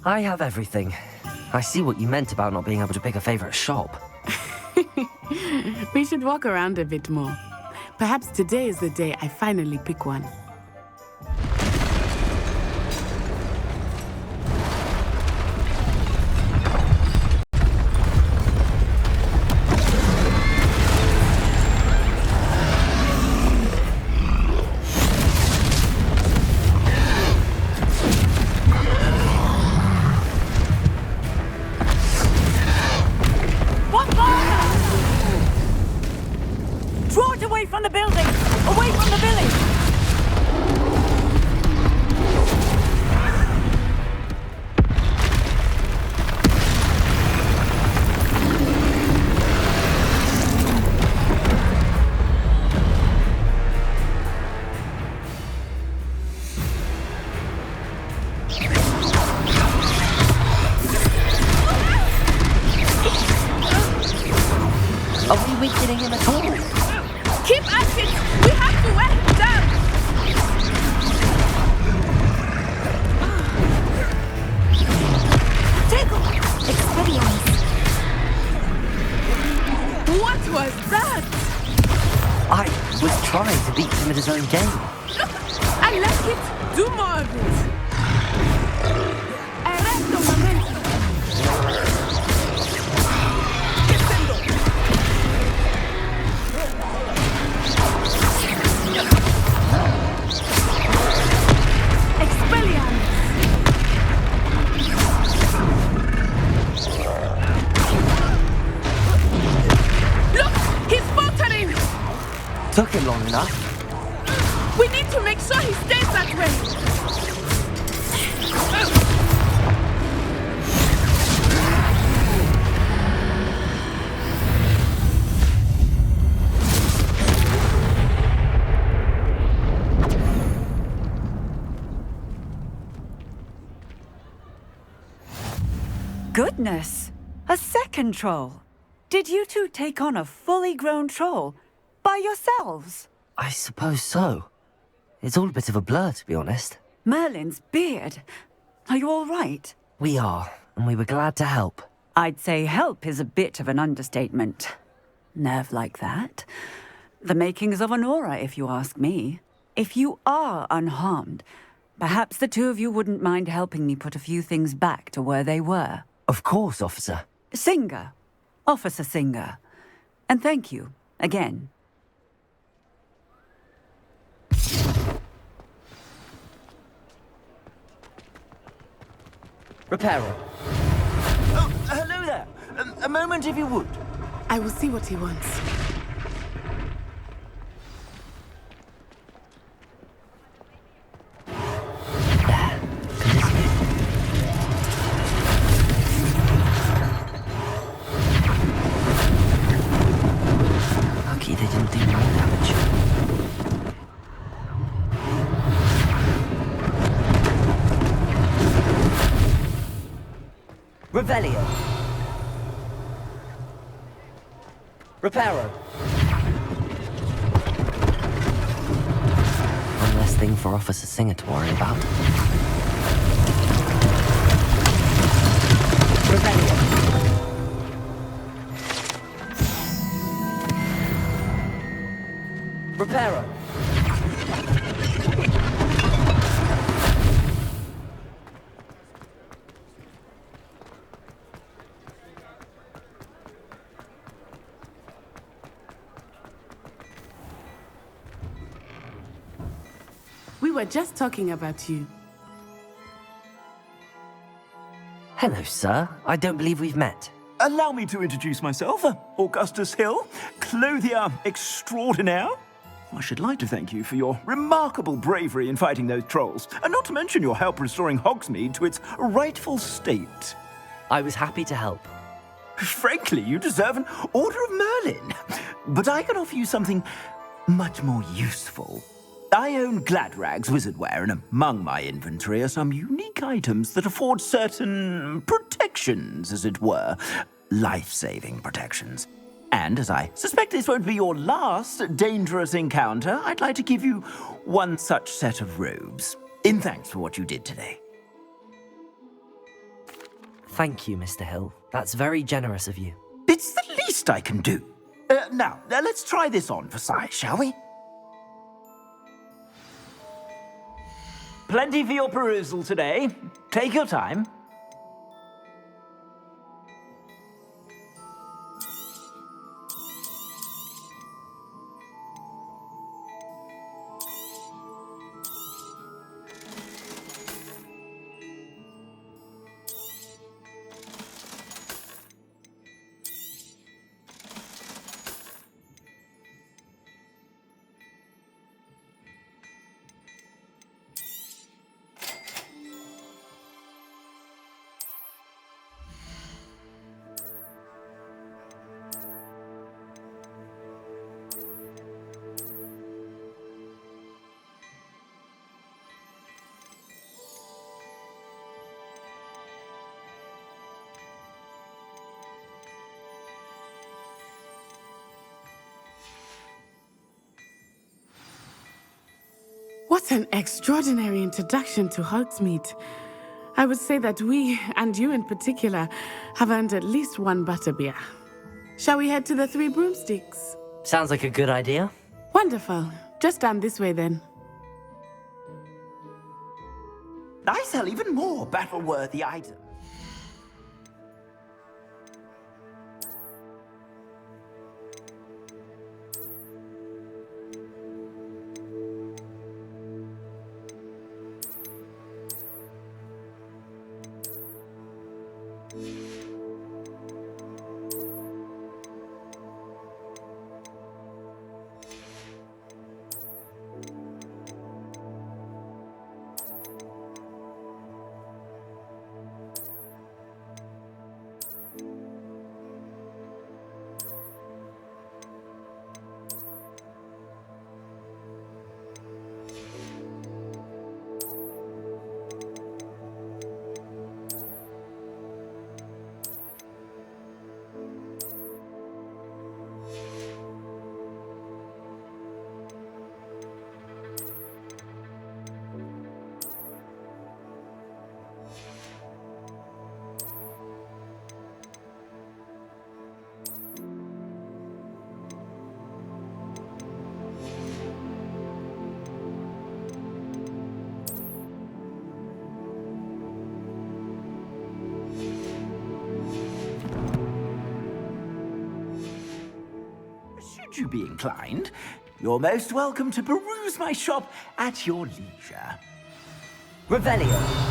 I have everything. I see what you meant about not being able to pick a favorite shop. We should walk around a bit more. Perhaps today is the day I finally pick one. Draw it away from the building! Away from the village! getting him at all. Keep at it! We have to wear him down! Tickle! Expelliarmus! What was that? I was trying to beat him at his own game. Look! I like it! Do more of it! Arresto momento! Took him long enough. We need to make sure he stays that way. Goodness! A second troll. Did you two take on a fully grown troll? By yourselves? I suppose so. It's all a bit of a blur, to be honest. Merlin's beard. Are you all right? We are, and we were glad to help. I'd say help is a bit of an understatement. Nerve like that. The makings of an aura, if you ask me. If you are unharmed, perhaps the two of you wouldn't mind helping me put a few things back to where they were. Of course, officer. Singer. Officer Singer. And thank you, again. Reparo. Oh, hello there. A moment, if you would. I will see what he wants. Lucky they didn't do more damage. Revelio. Reparo. One less thing for Officer Singer to worry about. Revelio. Reparo. We were just talking about you. Hello, sir. I don't believe we've met. Allow me to introduce myself, Augustus Hill, clothier extraordinaire. I should like to thank you for your remarkable bravery in fighting those trolls, and not to mention your help restoring Hogsmeade to its rightful state. I was happy to help. Frankly, you deserve an Order of Merlin. But I can offer you something much more useful. I own Gladrag's wizardware, and among my inventory are some unique items that afford certain protections, as it were. Life-saving protections. And as I suspect this won't be your last dangerous encounter, I'd like to give you one such set of robes, in thanks for what you did today. Thank you, Mr. Hill. That's very generous of you. It's the least I can do. Now, let's try this on for size, shall we? Plenty for your perusal today. Take your time. What an extraordinary introduction to Hogsmeade. I would say that we, and you in particular, have earned at least one butterbeer. Shall we head to the Three Broomsticks? Sounds like a good idea. Wonderful. Just down this way then. I sell even more battle-worthy items. Should you be inclined, you're most welcome to peruse my shop at your leisure. Revelio.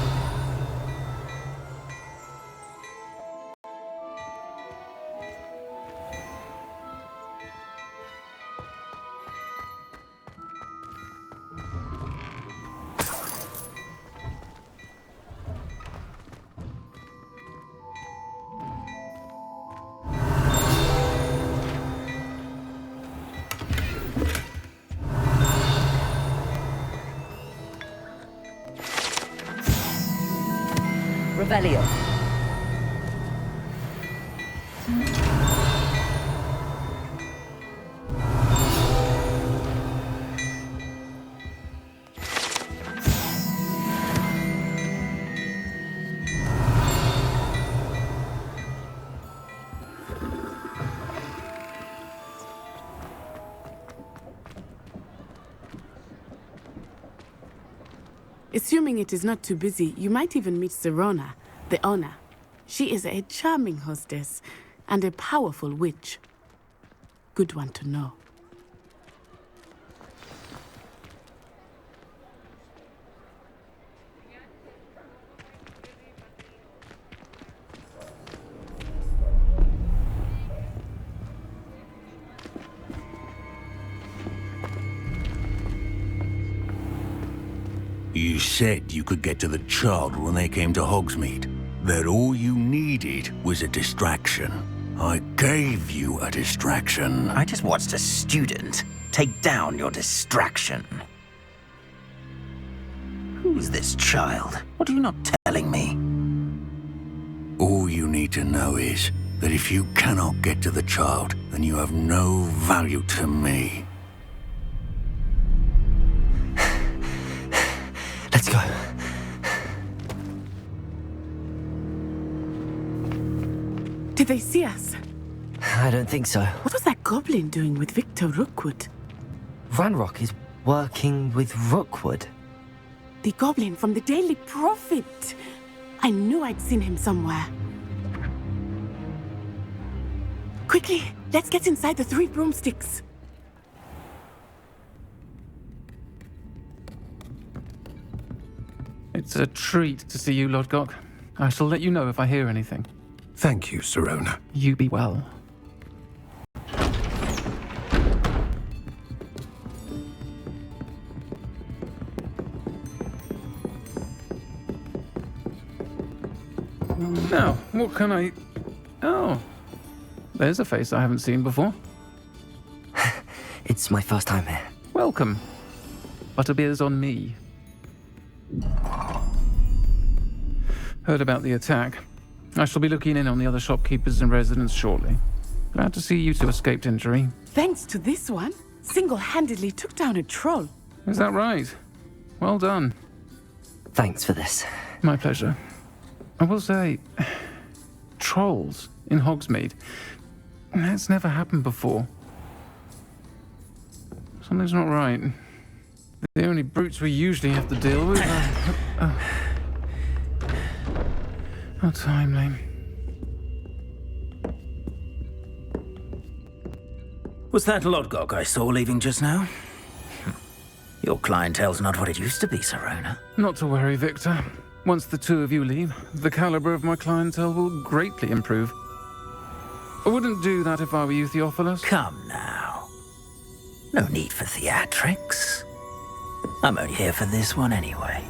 Revelio. Assuming it is not too busy, you might even meet Serona, the owner. She is a charming hostess and a powerful witch. Good one to know. You said you could get to the child when they came to Hogsmeade. That all you needed was a distraction. I gave you a distraction. I just watched a student take down your distraction. Who's this child? What are you not telling me? All you need to know is that if you cannot get to the child, then you have no value to me. Let's go. Did they see us? I don't think so. What was that goblin doing with Victor Rookwood? Ranrock is working with Rookwood. The goblin from the Daily Prophet. I knew I'd seen him somewhere. Quickly, let's get inside the Three Broomsticks. It's a treat to see you, Lodgok. I shall let you know if I hear anything. Thank you, Serona. You be well. Now, what can I... Oh, there's a face I haven't seen before. It's my first time here. Welcome. Butterbeer's on me. Heard about the attack. I shall be looking in on the other shopkeepers and residents shortly. Glad to see you two escaped injury. Thanks to this one, single-handedly took down a troll. Is that right? Well done. Thanks for this. My pleasure. I will say, trolls in Hogsmeade. That's never happened before. Something's not right. The only brutes we usually have to deal with are... How timely. Was that Lodgok I saw leaving just now? Your clientele's not what it used to be, Serona. Not to worry, Victor. Once the two of you leave, the caliber of my clientele will greatly improve. I wouldn't do that if I were you, Theophilus. Come now. No need for theatrics. I'm only here for this one anyway.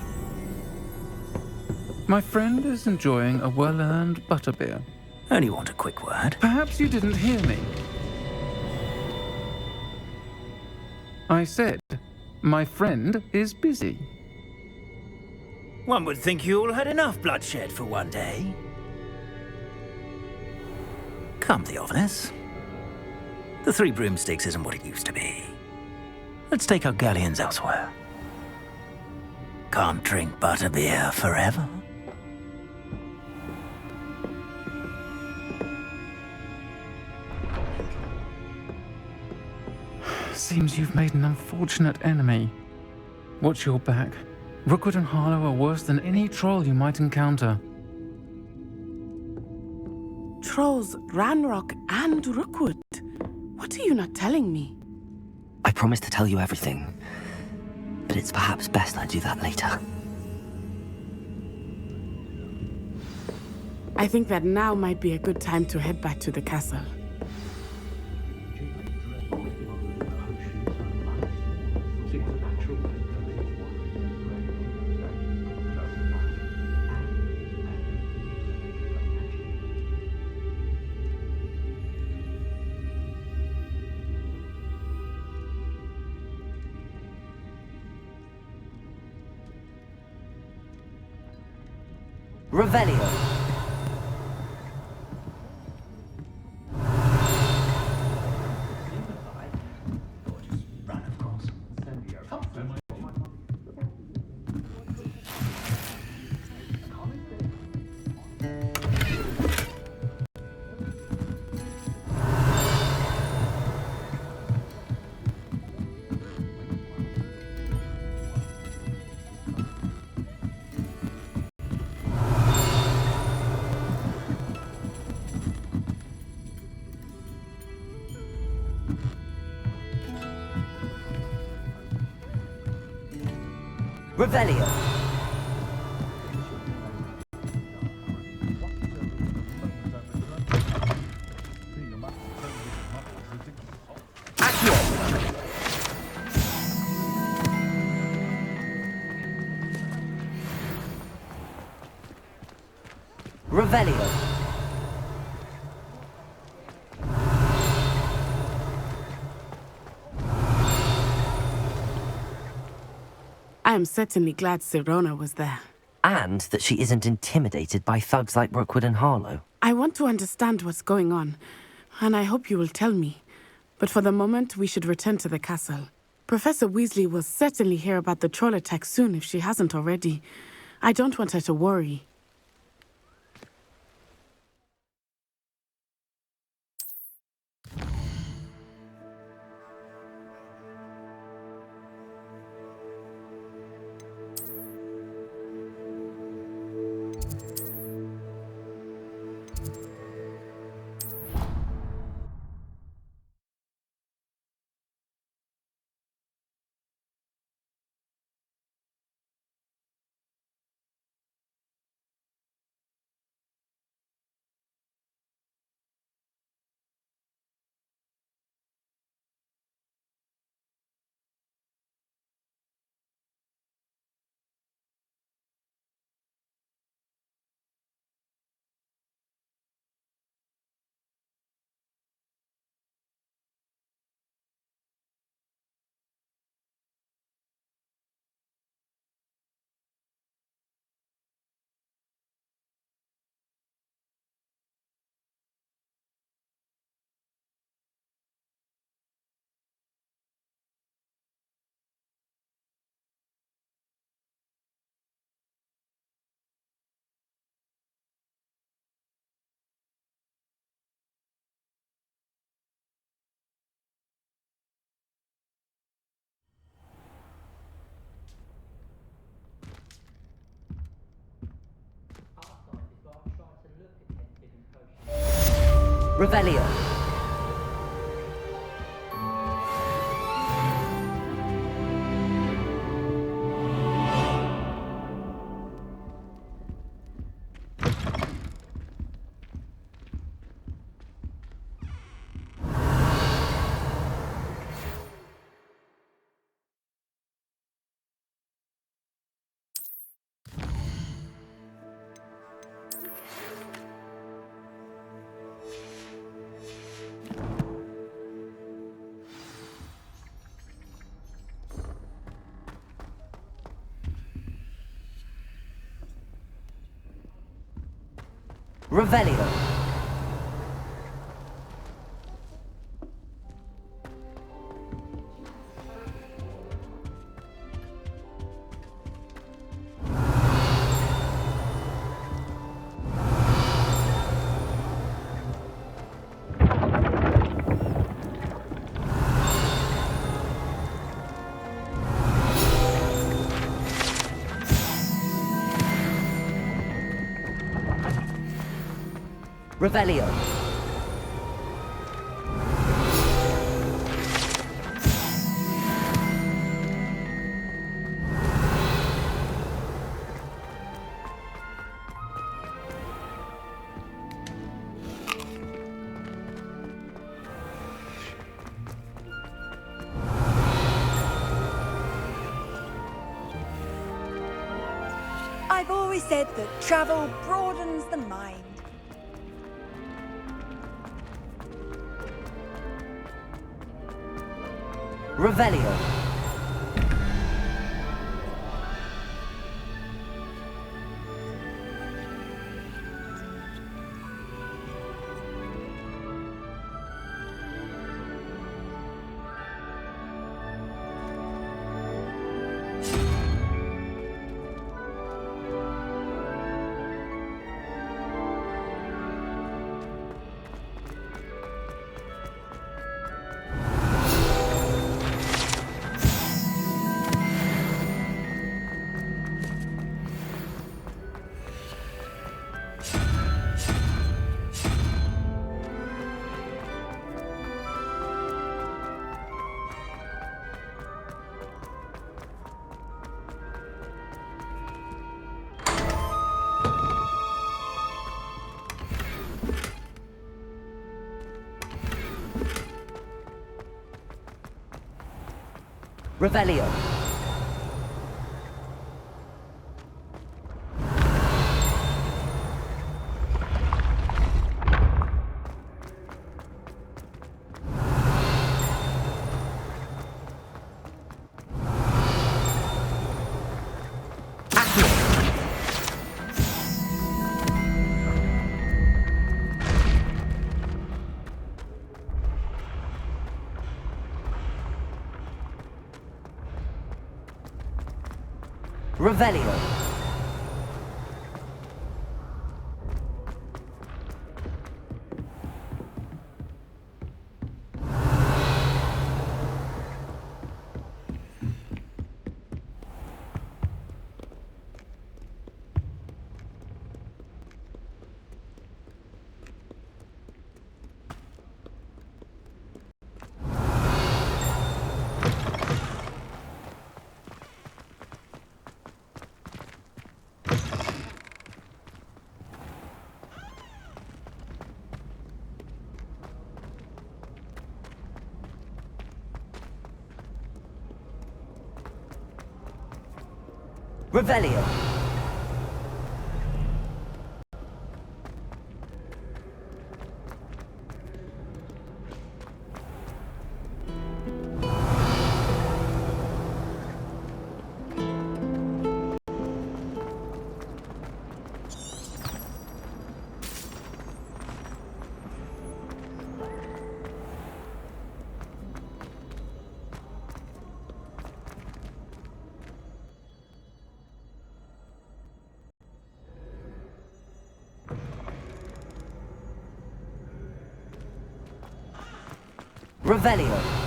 My friend is enjoying a well-earned butterbeer. Only want a quick word. Perhaps you didn't hear me. I said, my friend is busy. One would think you all had enough bloodshed for one day. Come, Theophilus. The Three Broomsticks isn't what it used to be. Let's take our galleons elsewhere. Can't drink butterbeer forever. Seems you've made an unfortunate enemy. Watch your back. Rookwood and Harlow are worse than any troll you might encounter. Trolls, Ranrock, and Rookwood. What are you not telling me? I promised to tell you everything, but it's perhaps best I do that later. I think that now might be a good time to head back to the castle. Revelio. Revelio. Accio. Revelio. I am certainly glad Serona was there. And that she isn't intimidated by thugs like Rookwood and Harlow. I want to understand what's going on, and I hope you will tell me. But for the moment, we should return to the castle. Professor Weasley will certainly hear about the troll attack soon if she hasn't already. I don't want her to worry. Revelio. Revelio. Revelio. I've always said that travel broadens the mind. Revelio. Revelio. Revelio. Revelio. Revelio.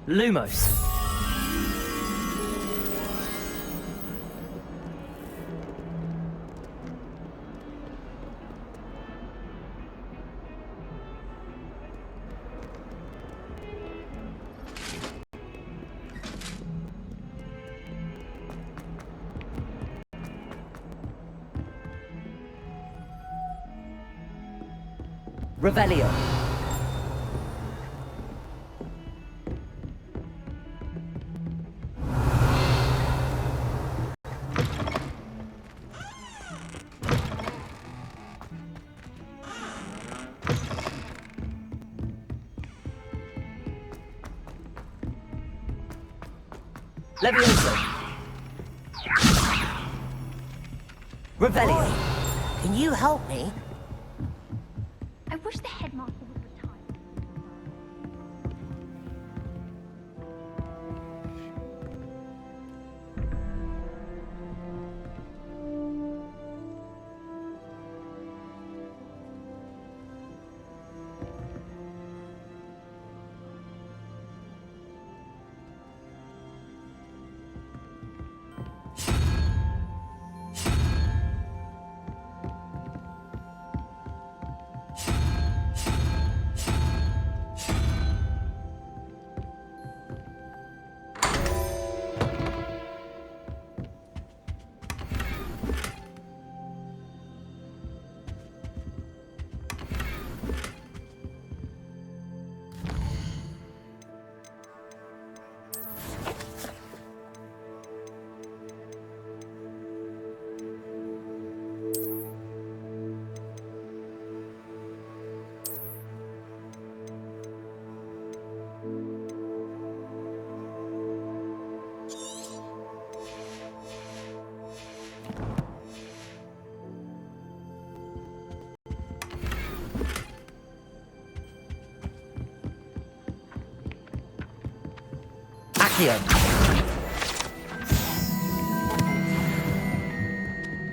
Lumos. Revelio. Levioso. Revelio. Can you help me? I wish the headmaster would retire.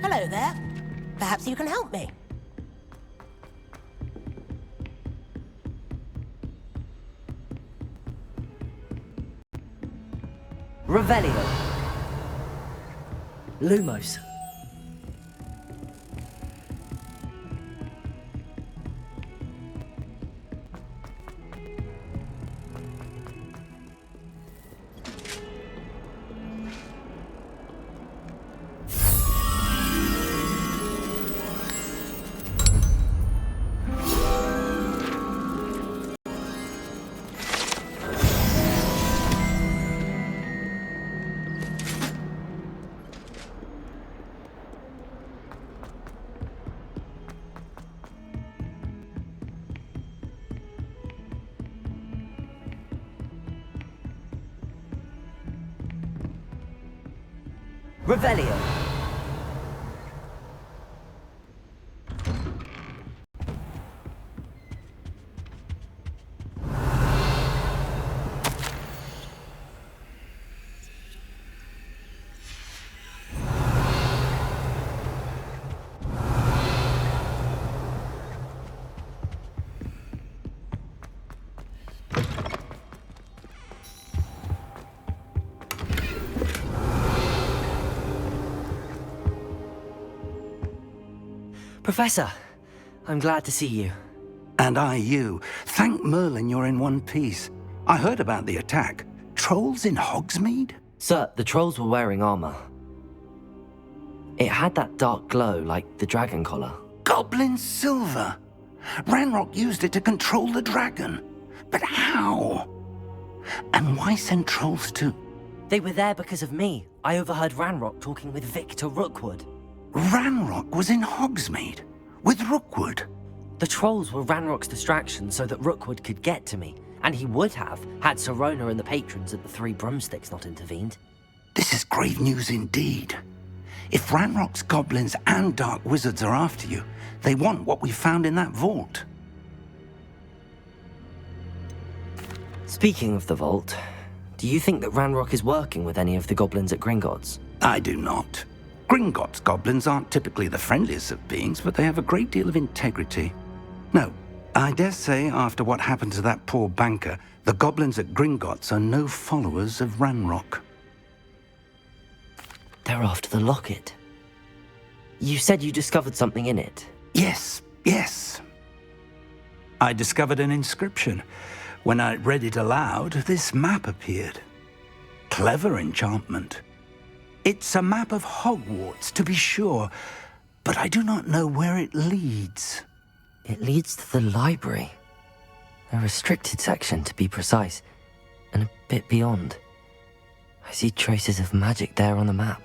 Hello there. Perhaps you can help me. Revelio. Lumos. Revelio. Professor, I'm glad to see you. And I you. Thank Merlin you're in one piece. I heard about the attack. Trolls in Hogsmeade? Sir, the trolls were wearing armor. It had that dark glow like the dragon collar. Goblin silver! Ranrock used it to control the dragon. But how? And why send trolls too? They were there because of me. I overheard Ranrock talking with Victor Rookwood. Ranrock was in Hogsmeade? With Rookwood? The trolls were Ranrock's distraction so that Rookwood could get to me. And he would have, had Sirona and the patrons at the Three Broomsticks not intervened. This is grave news indeed. If Ranrock's goblins and dark wizards are after you, they want what we found in that vault. Speaking of the vault, do you think that Ranrock is working with any of the goblins at Gringotts? I do not. Gringotts goblins aren't typically the friendliest of beings, but they have a great deal of integrity. No, I dare say, after what happened to that poor banker, the goblins at Gringotts are no followers of Ranrock. They're after the locket. You said you discovered something in it. Yes. I discovered an inscription. When I read it aloud, this map appeared. Clever enchantment. It's a map of Hogwarts, to be sure, but I do not know where it leads. It leads to the library. A restricted section, to be precise, and a bit beyond. I see traces of magic there on the map.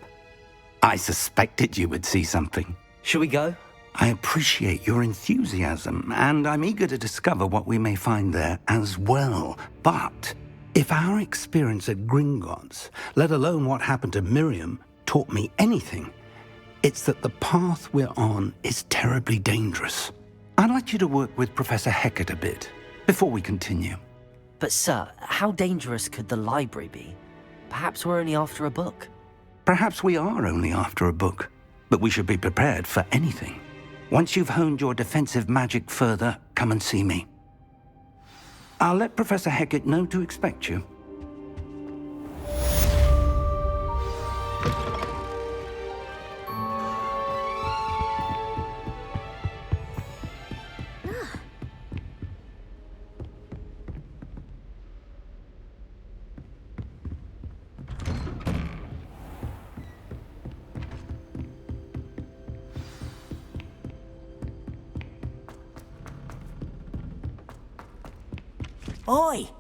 I suspected you would see something. Shall we go? I appreciate your enthusiasm, and I'm eager to discover what we may find there as well. But if our experience at Gringotts, let alone what happened to Miriam, taught me anything, it's that the path we're on is terribly dangerous. I'd like you to work with Professor Hecat a bit before we continue. But sir, how dangerous could the library be? Perhaps we're only after a book. Perhaps we are only after a book, but we should be prepared for anything. Once you've honed your defensive magic further, come and see me. I'll let Professor Hecat know to expect you. Oi!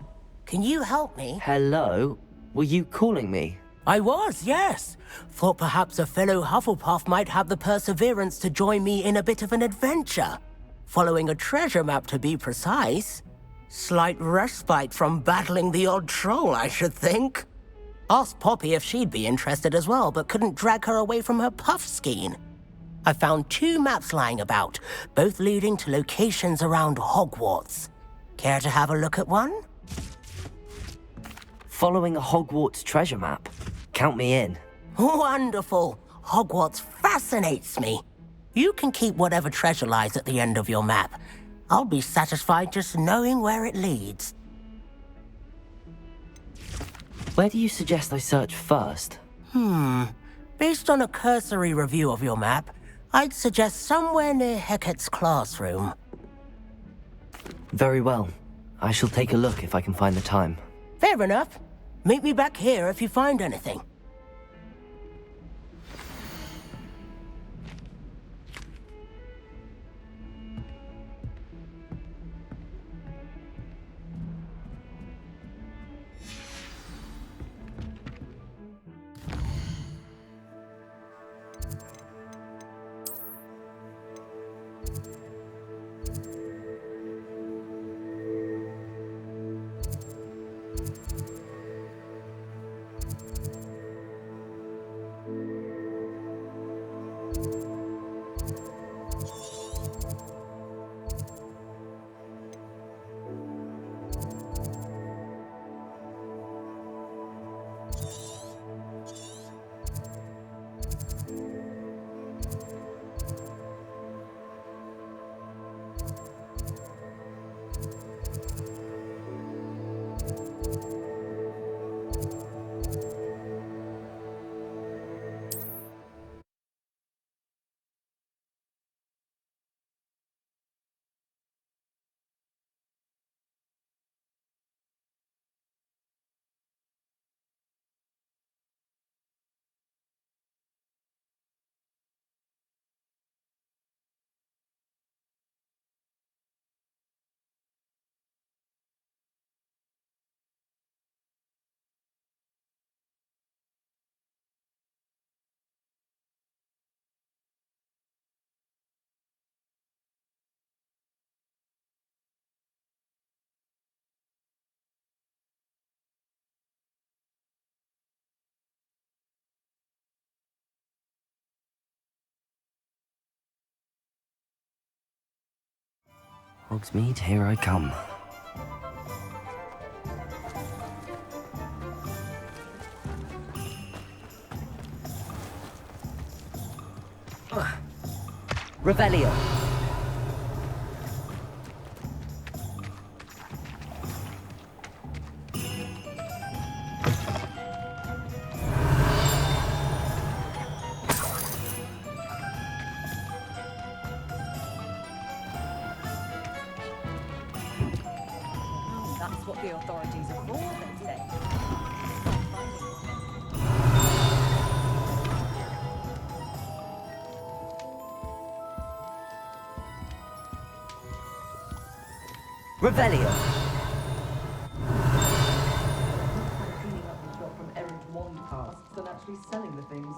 Can you help me? Hello? Were you calling me? I was, yes. Thought perhaps a fellow Hufflepuff might have the perseverance to join me in a bit of an adventure. Following a treasure map, to be precise. Slight respite from battling the odd troll, I should think. Asked Poppy if she'd be interested as well, but couldn't drag her away from her puff skein. I found 2 maps lying about, both leading to locations around Hogwarts. Care to have a look at one? Following a Hogwarts treasure map? Count me in. Wonderful! Hogwarts fascinates me. You can keep whatever treasure lies at the end of your map. I'll be satisfied just knowing where it leads. Where do you suggest I search first? Based on a cursory review of your map, I'd suggest somewhere near Hecat's classroom. Very well. I shall take a look if I can find the time. Fair enough. Meet me back here if you find anything. Hogsmeade, here I come. Revelio. The authorities are full, they say. Revelio. Cleaning up the shop from errant wand tasks and actually selling the things.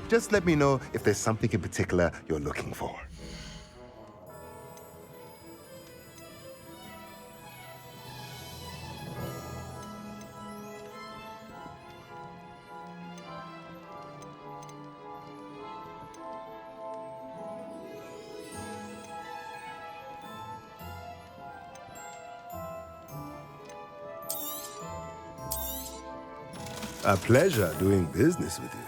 Just let me know if there's something in particular you're looking for. A pleasure doing business with you.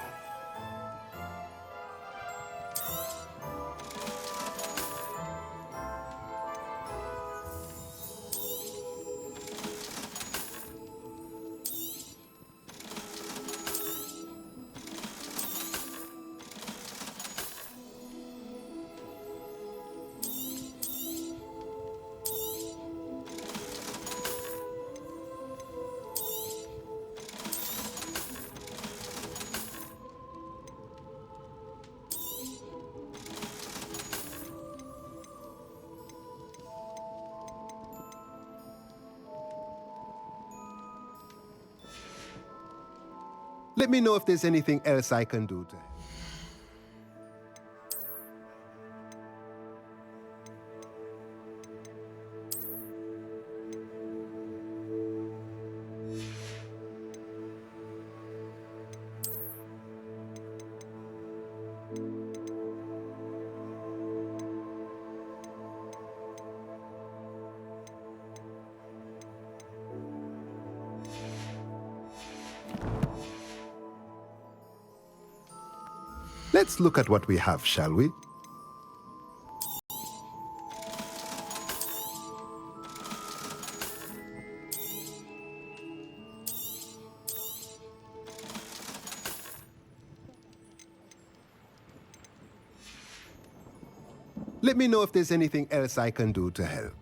Let me know if there's anything else I can do to help. Let's look at what we have, shall we? Let me know if there's anything else I can do to help.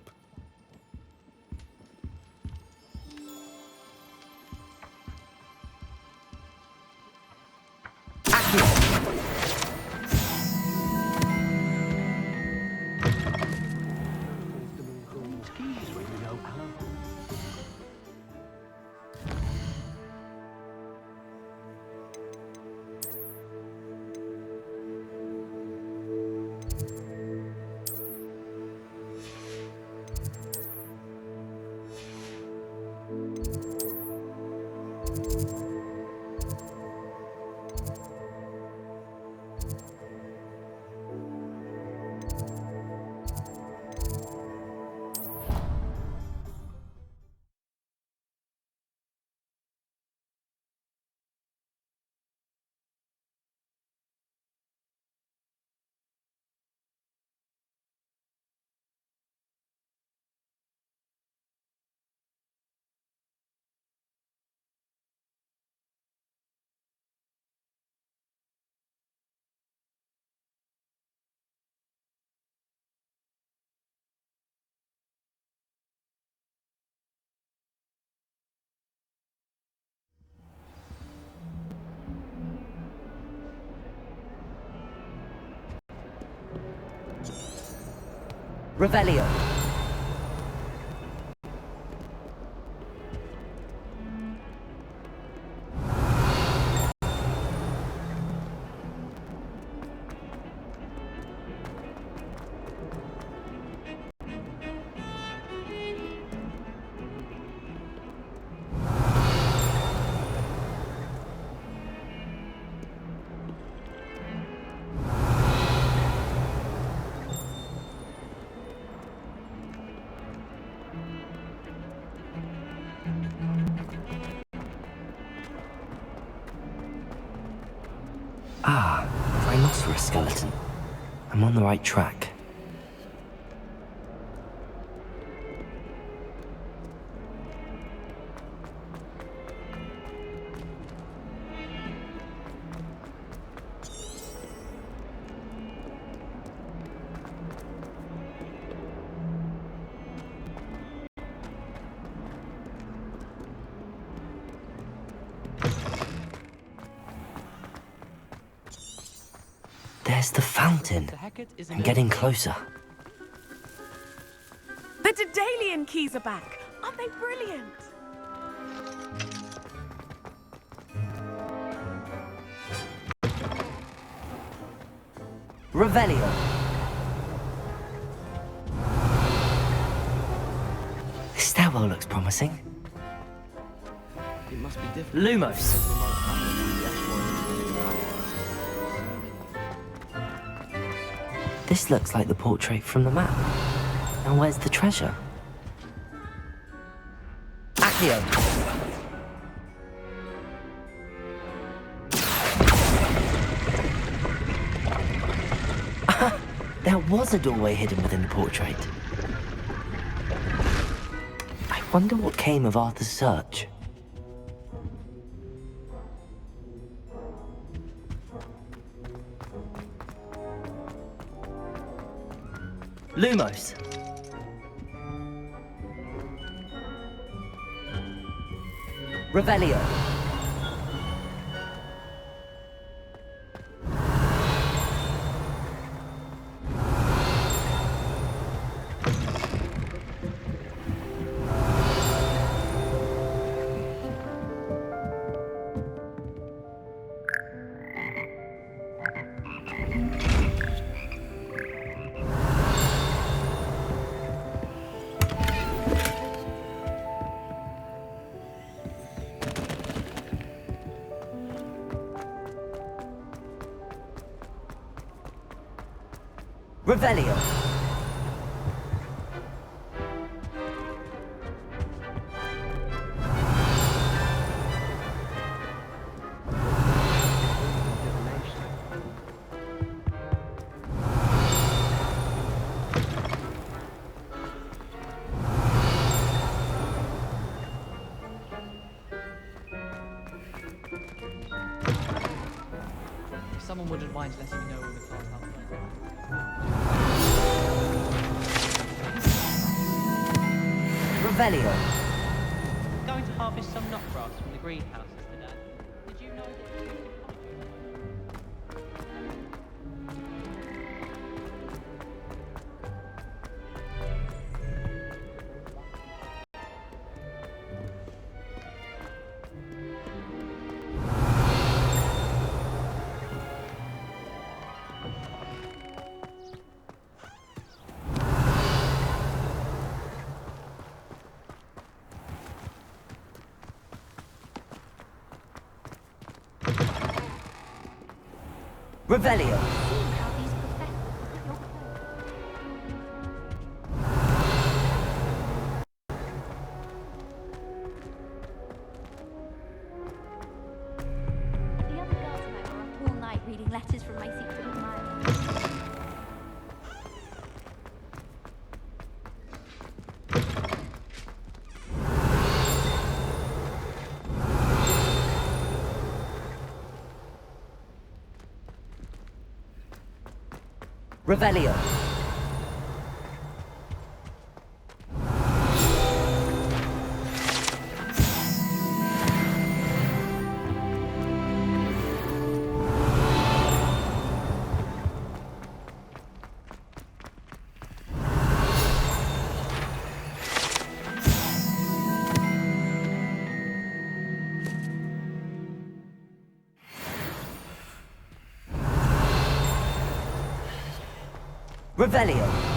Revelio. Ah, rhinoceros skeleton. I'm on the right track. There's the fountain. I'm getting closer. The Daedalian keys are back. Aren't they brilliant? Revelio. This stairwell looks promising. It must be different. Lumos. This looks like the portrait from the map. And where's the treasure? Accio. There was a doorway hidden within the portrait. I wonder what came of Arthur's search. Lumos. Revelio. Revelio. If someone wouldn't mind letting me know when the car's out. Revelio. Going to harvest some nut grass from the greenhouses today. Did you know that? Revelio. The other girls and I were up all night reading letters from my secret admirer. Revelio. Revelio.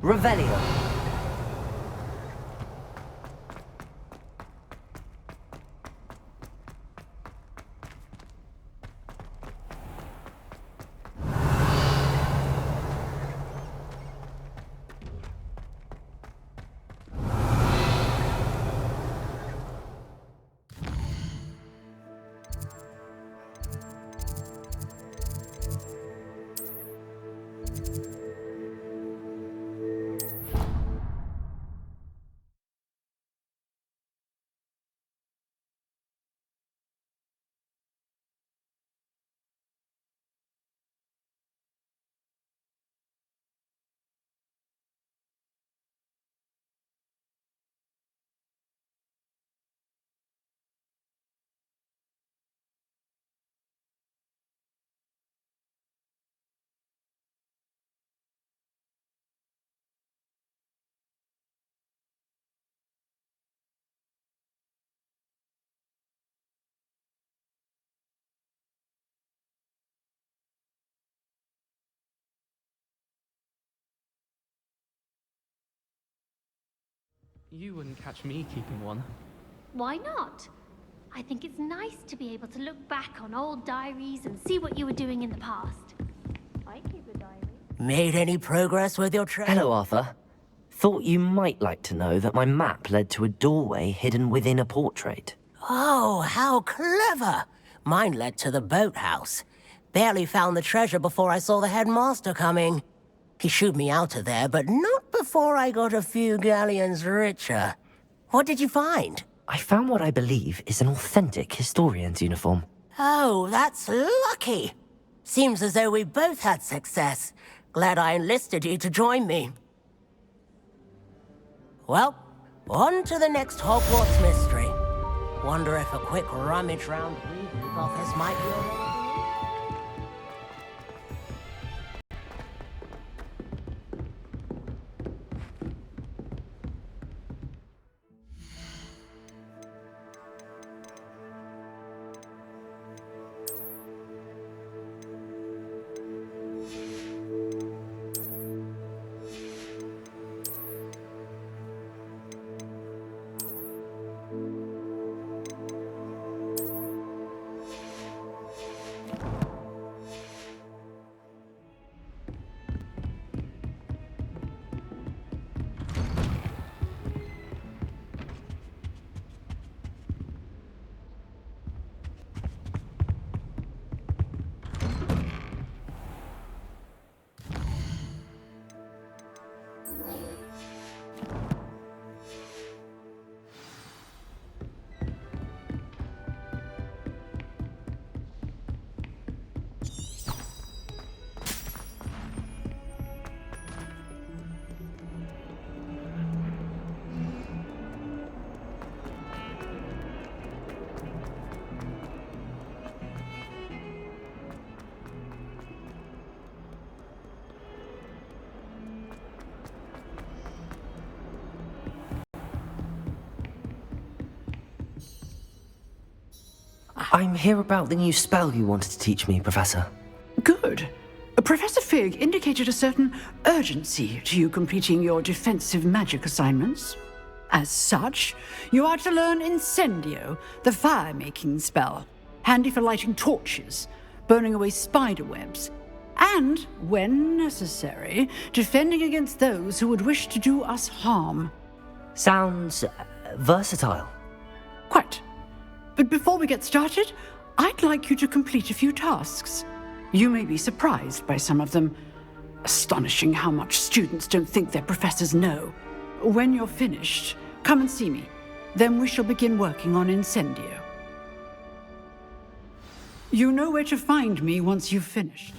Revelio. You wouldn't catch me keeping one. Why not? I think it's nice to be able to look back on old diaries and see what you were doing in the past. I keep a diary. Made any progress with your treasure? Hello, Arthur. Thought you might like to know that my map led to a doorway hidden within a portrait. Oh, how clever! Mine led to the boathouse. Barely found the treasure before I saw the headmaster coming. He shooed me out of there, but not before I got a few galleons richer. What did you find? I found what I believe is an authentic historian's uniform. Oh, that's lucky. Seems as though we both had success. Glad I enlisted you to join me. Well, on to the next Hogwarts mystery. Wonder if a quick rummage round the office might be all right. I'm here about the new spell you wanted to teach me, Professor. Good. Professor Fig indicated a certain urgency to you completing your defensive magic assignments. As such, you are to learn Incendio, the fire-making spell, handy for lighting torches, burning away spider webs, and, when necessary, defending against those who would wish to do us harm. Sounds versatile. Quite. But before we get started, I'd like you to complete a few tasks. You may be surprised by some of them. Astonishing how much students don't think their professors know. When you're finished, come and see me. Then we shall begin working on Incendio. You know where to find me once you've finished.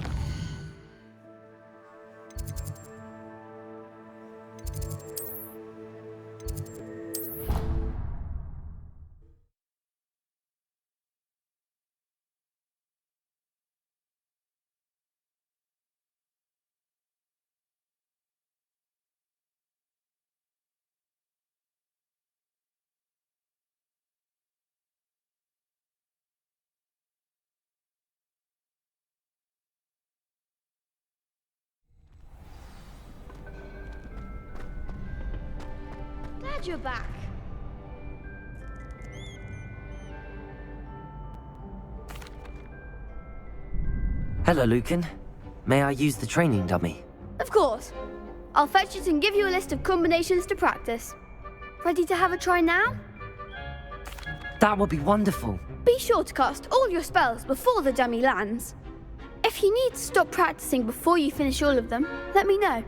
Glad you're back. Hello, Lucan. May I use the training dummy? Of course. I'll fetch it and give you a list of combinations to practice. Ready to have a try now? That would be wonderful. Be sure to cast all your spells before the dummy lands. If you need to stop practicing before you finish all of them, let me know.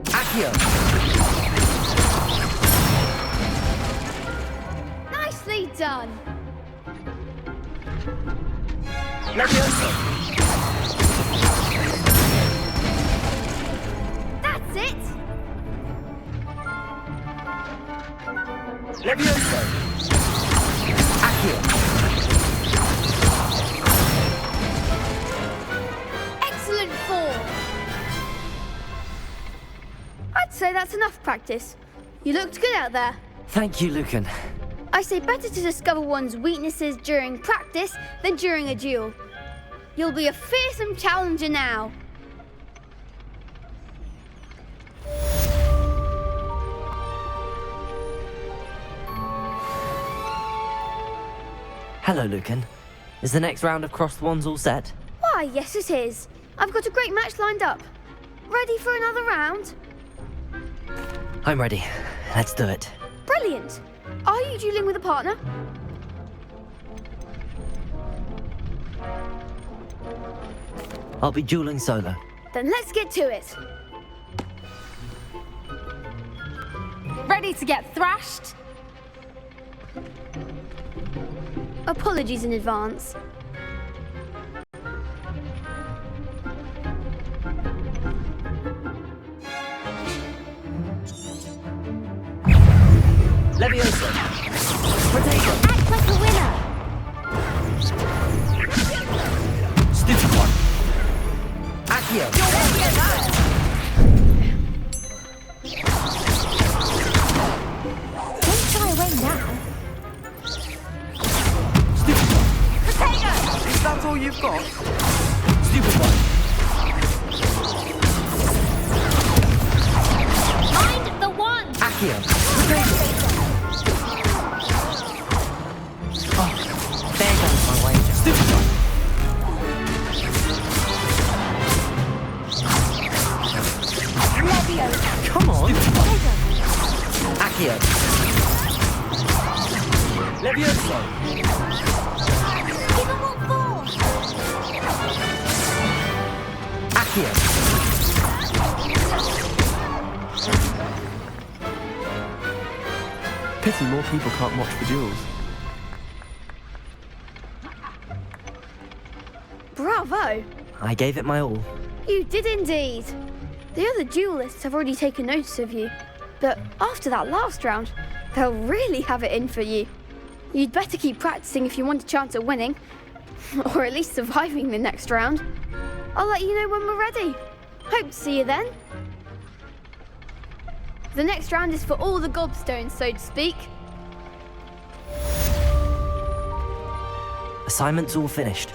Accio! Nicely done! Levioso! That's it! Levioso! Accio! Excellent form! I'd say that's enough practice. You looked good out there. Thank you, Lucan. I say better to discover one's weaknesses during practice than during a duel. You'll be a fearsome challenger now. Hello, Lucan. Is the next round of Cross the Wands all set? Why, yes it is. I've got a great match lined up. Ready for another round? I'm ready. Let's do it. Brilliant. Are you dueling with a partner? I'll be dueling solo. Then let's get to it. Ready to get thrashed? Apologies in advance. Leviosa! Potato! Act like a winner! Stupid one! Accio! Don't shy away now. Stupid one! Potato! Is that all you've got? Stupid one! Find the one! Accio! Potato! Oh, there goes my wager. Stupid one! Leviosa! Come on! Accio! Leviosa! Give him what for! Accio! Pity more people can't watch the duels. Bravo! I gave it my all. You did indeed. The other duelists have already taken notice of you, but after that last round, they'll really have it in for you. You'd better keep practicing if you want a chance at winning, or at least surviving the next round. I'll let you know when we're ready. Hope to see you then. The next round is for all the gobstones, so to speak. Assignment's all finished.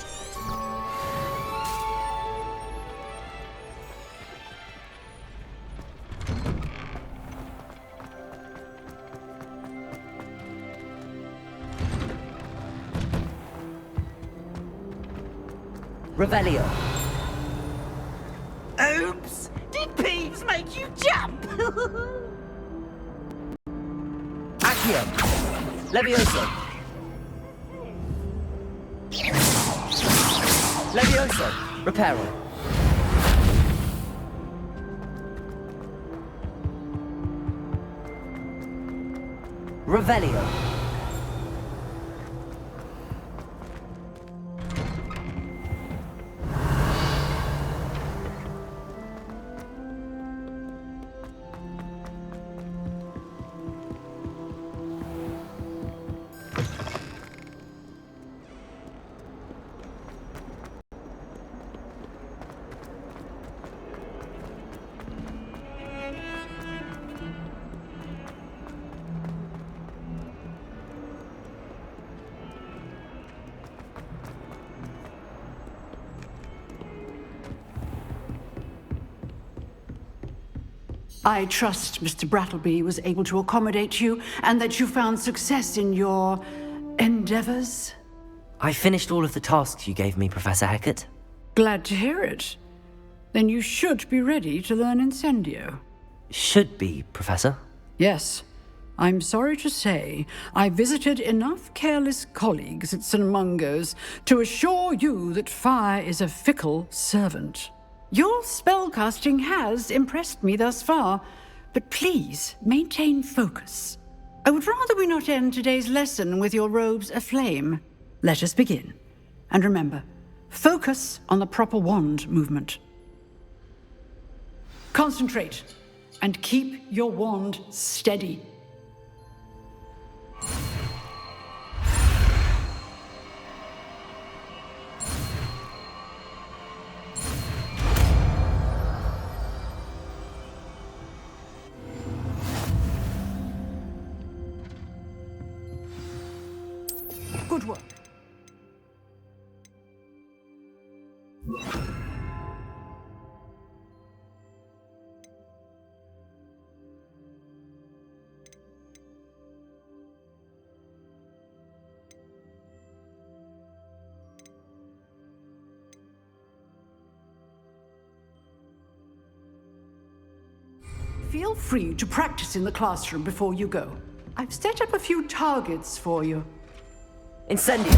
Revelio. Oops! Did Peeves make you jump? Accio. Leviosa. Leviosa. Reparo. Revelio. I trust Mr. Brattleby was able to accommodate you and that you found success in your endeavors. I finished all of the tasks you gave me, Professor Hecat. Glad to hear it. Then you should be ready to learn Incendio. Should be, Professor. Yes. I'm sorry to say, I visited enough careless colleagues at St. Mungo's to assure you that fire is a fickle servant. Your spellcasting has impressed me thus far, but please maintain focus. I would rather we not end today's lesson with your robes aflame. Let us begin. And remember, focus on the proper wand movement. Concentrate, and keep your wand steady. Good work. feel free to practice in the classroom before you go. I've set up a few targets for you. Incendio!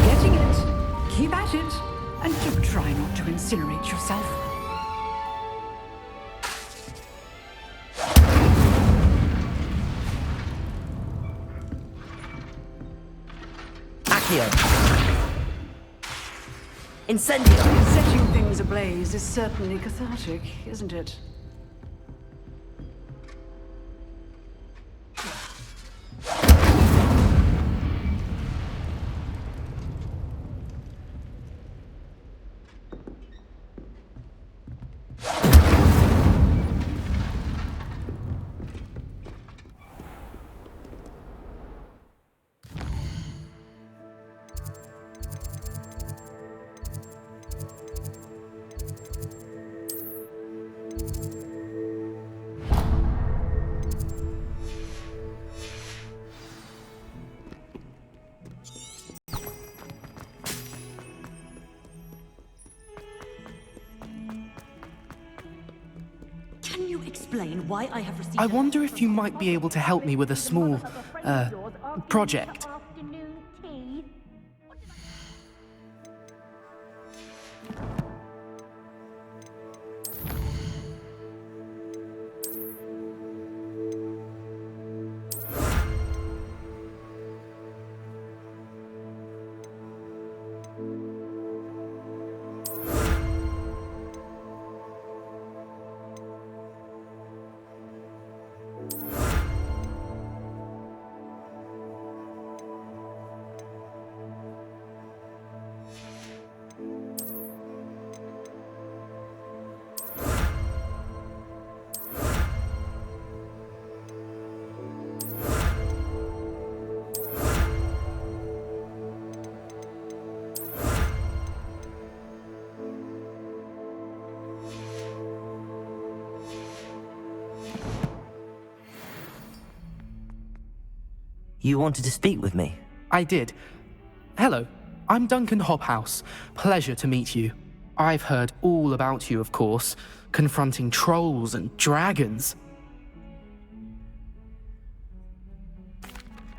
Getting it. Keep at it. And do try not to incinerate yourself. Accio! Incendio! Setting things ablaze is certainly cathartic, isn't it? Can you explain why I have received... I wonder if you might be able to help me with a small, project. You wanted to speak with me? I did. Hello, I'm Duncan Hobhouse. Pleasure to meet you. I've heard all about you, of course, confronting trolls and dragons.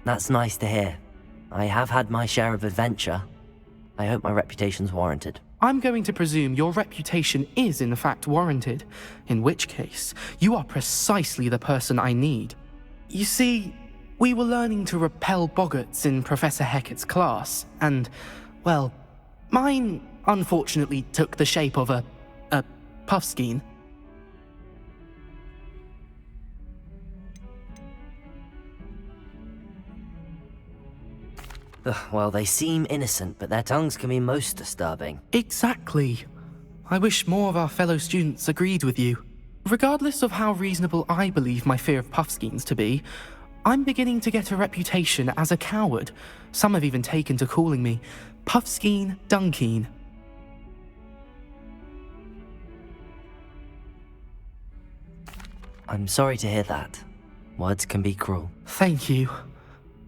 That's nice to hear. I have had my share of adventure. I hope my reputation's warranted. I'm going to presume your reputation is in fact warranted, in which case, you are precisely the person I need. You see, we were learning to repel boggarts in Professor Hecat's class, and, well, mine unfortunately took the shape of a puffskein. Well, they seem innocent, but their tongues can be most disturbing. Exactly. I wish more of our fellow students agreed with you. Regardless of how reasonable I believe my fear of puffskeins to be, I'm beginning to get a reputation as a coward. Some have even taken to calling me Puffskeen Dunkeen. I'm sorry to hear that. Words can be cruel. Thank you.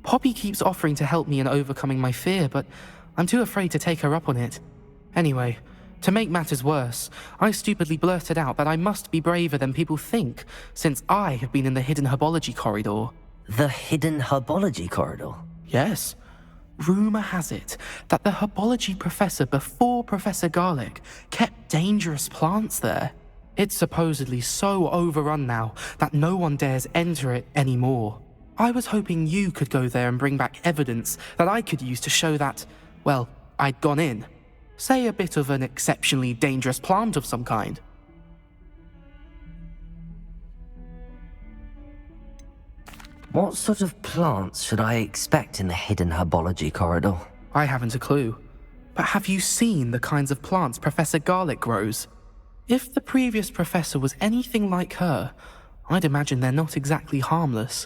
Poppy keeps offering to help me in overcoming my fear, but I'm too afraid to take her up on it. Anyway, to make matters worse, I stupidly blurted out that I must be braver than people think, since I have been in the hidden herbology corridor. The hidden herbology corridor? Yes. Rumour has it that the herbology professor before Professor Garlic kept dangerous plants there. It's supposedly so overrun now that no one dares enter it anymore. I was hoping you could go there and bring back evidence that I could use to show that, well, I'd gone in. Say a bit of an exceptionally dangerous plant of some kind. What sort of plants should I expect in the hidden herbology corridor? I haven't a clue. But have you seen the kinds of plants Professor Garlic grows? If the previous professor was anything like her, I'd imagine they're not exactly harmless.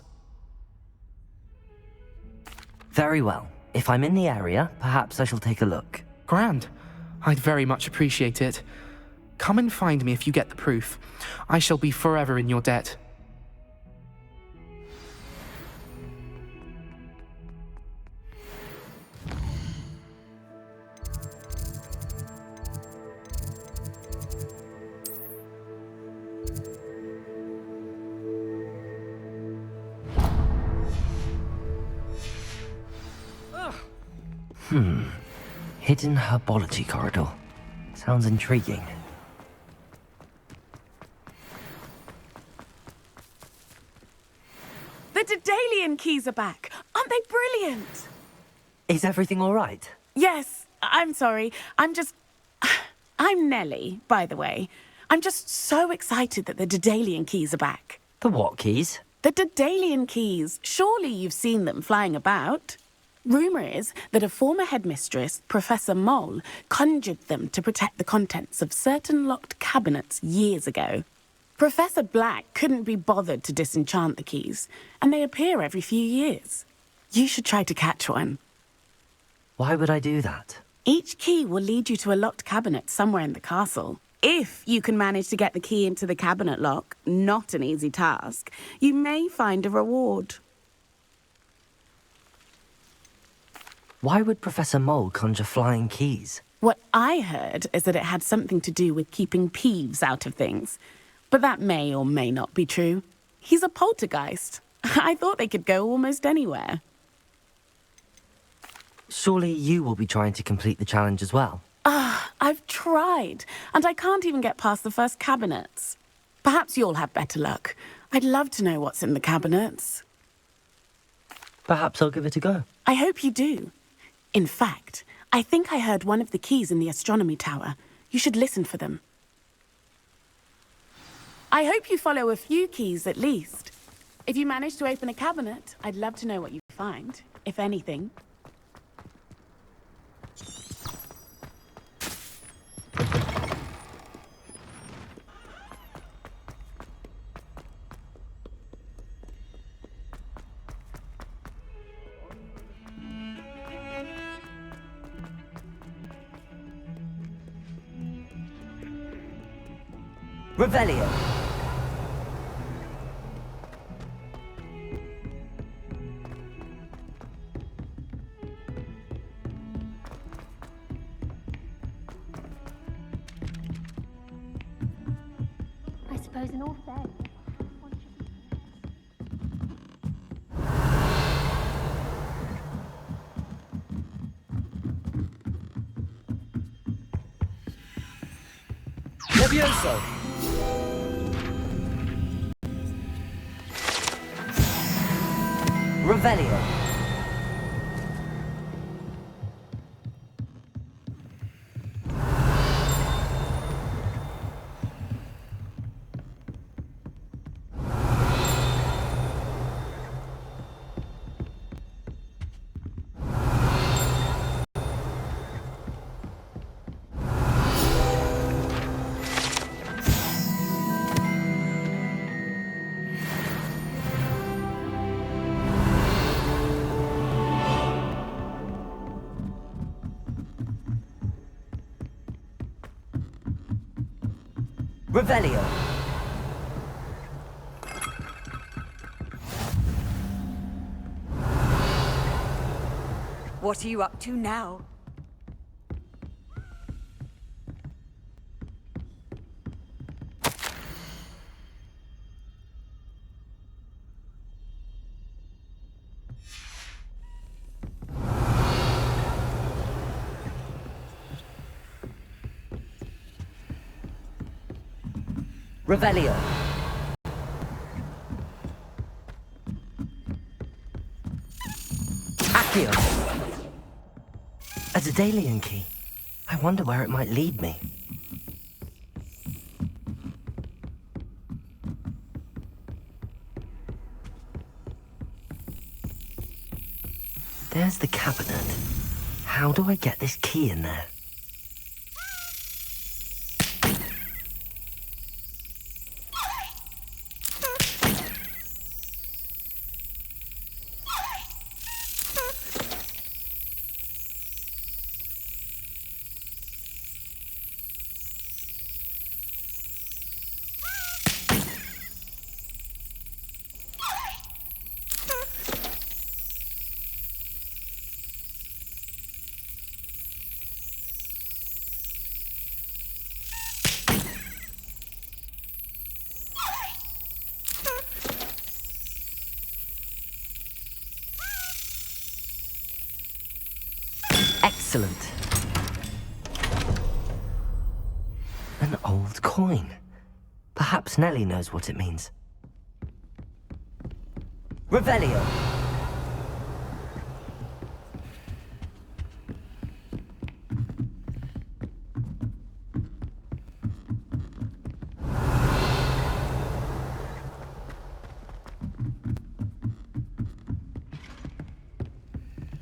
Very well. If I'm in the area, perhaps I shall take a look. Grand. I'd very much appreciate it. Come and find me if you get the proof. I shall be forever in your debt. Hidden herbology corridor. Sounds intriguing. The Daedalian keys are back. Aren't they brilliant? Is everything all right? Yes, I'm sorry. I'm Nellie, by the way. I'm just so excited that the Daedalian keys are back. The what keys? The Daedalian keys. Surely you've seen them flying about. Rumour is that a former headmistress, Professor Moll, conjured them to protect the contents of certain locked cabinets years ago. Professor Black couldn't be bothered to disenchant the keys, and they appear every few years. You should try to catch one. Why would I do that? Each key will lead you to a locked cabinet somewhere in the castle. If you can manage to get the key into the cabinet lock, not an easy task, you may find a reward. Why would Professor Mole conjure flying keys? What I heard is that it had something to do with keeping Peeves out of things. But that may or may not be true. He's a poltergeist. I thought they could go almost anywhere. Surely you will be trying to complete the challenge as well? I've tried, and I can't even get past the first cabinets. Perhaps you'll have better luck. I'd love to know what's in the cabinets. Perhaps I'll give it a go. I hope you do. In fact, I think I heard one of the keys in the astronomy tower. You should listen for them. I hope you follow a few keys at least. If you manage to open a cabinet, I'd love to know what you find, if anything. Revelio. I suppose in all fairness, Levioso. Revelio. Revelio. What are you up to now? Revelio. Accio. A Daedalian key. I wonder where it might lead me. There's the cabinet. How do I get this key in there? Excellent. An old coin. Perhaps Nellie knows what it means. Revelio.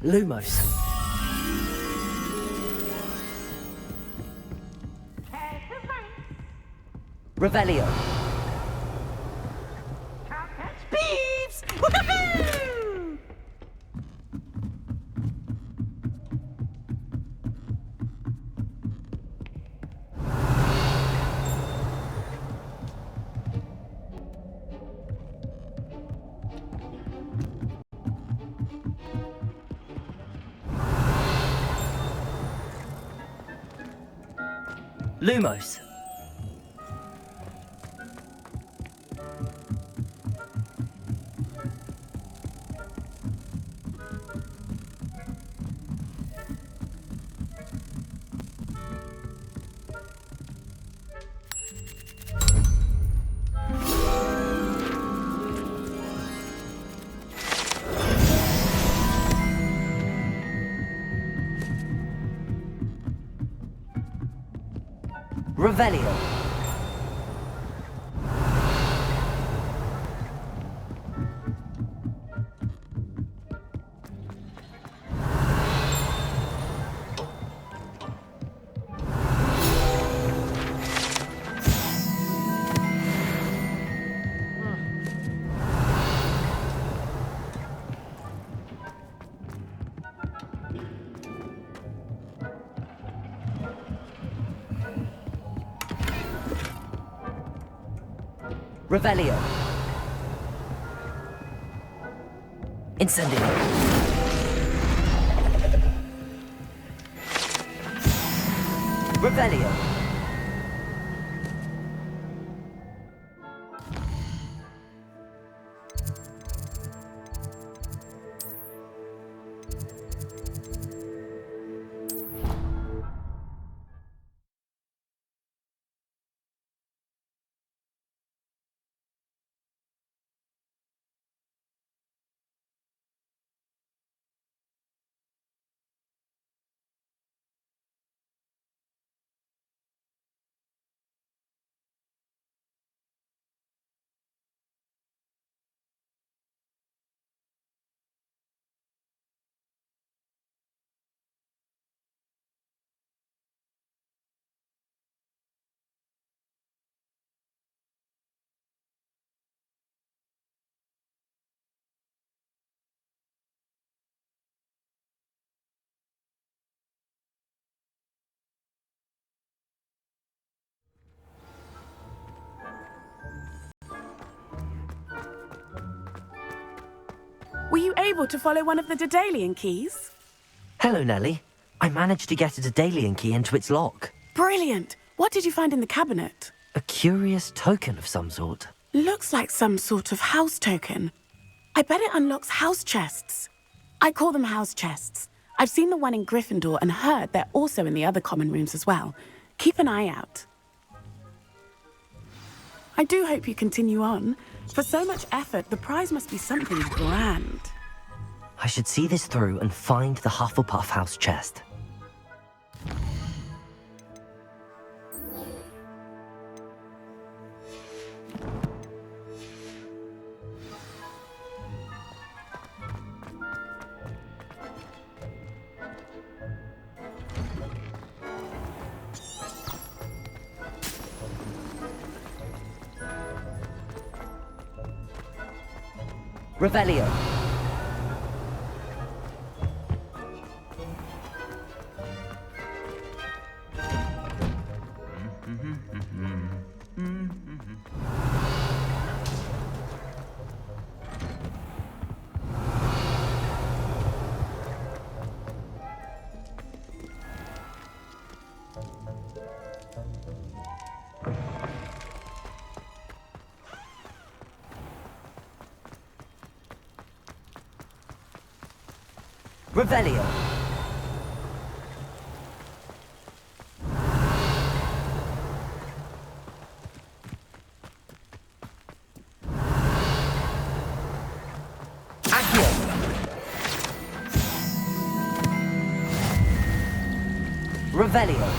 Lumos. Revelio. Beeves! Woohoo! Lumos. Revelio. Revelio. Incendio. Revelio. Were you able to follow one of the Daedalian keys? Hello, Nellie. I managed to get a Daedalian key into its lock. Brilliant! What did you find in the cabinet? A curious token of some sort. Looks like some sort of house token. I bet it unlocks house chests. I call them house chests. I've seen the one in Gryffindor and heard they're also in the other common rooms as well. Keep an eye out. I do hope you continue on. For so much effort, the prize must be something grand. I should see this through and find the Hufflepuff house chest. Revelio. Revelio. Revelio.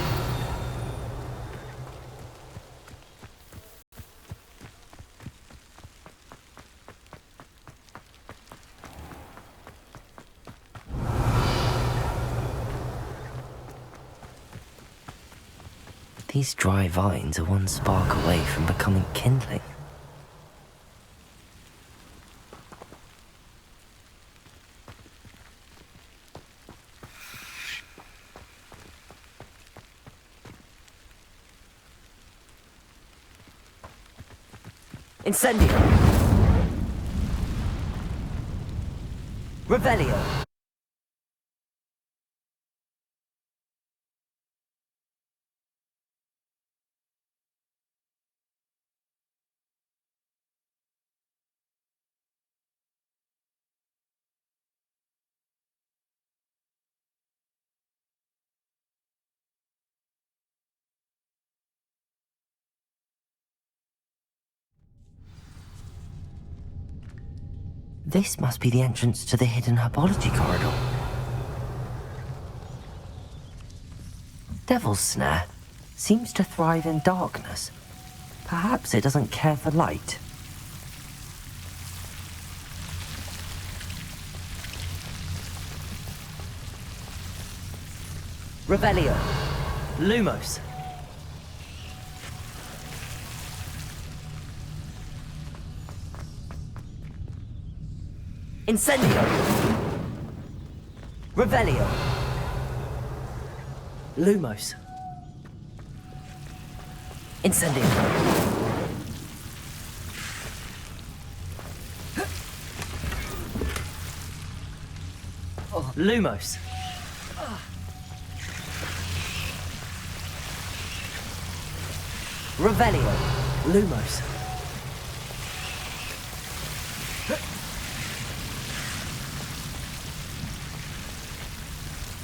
These dry vines are one spark away from becoming kindling. Incendio. Revelio. This must be the entrance to the hidden herbology corridor. Devil's Snare seems to thrive in darkness. Perhaps it doesn't care for light. Revelio. Lumos. Incendio. Revelio. Lumos. Incendio. Lumos. Revelio. Lumos.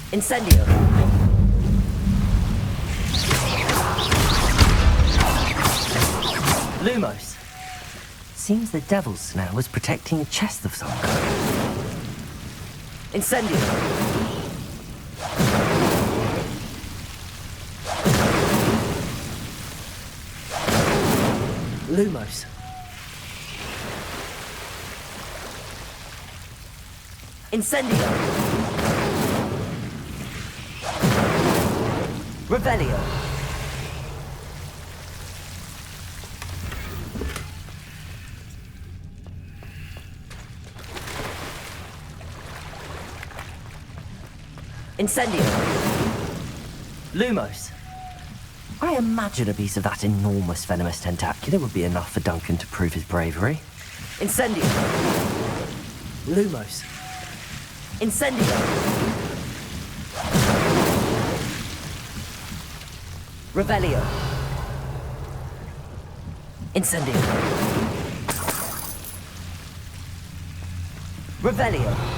Incendio. Lumos. Seems the Devil's Snare was protecting a chest of some kind. Incendio. Lumos. Incendio. Revelio. Incendio. Lumos. I imagine a piece of that enormous venomous tentacula would be enough for Duncan to prove his bravery. Incendio. Lumos. Incendio. Revelio. Incendio. Revelio.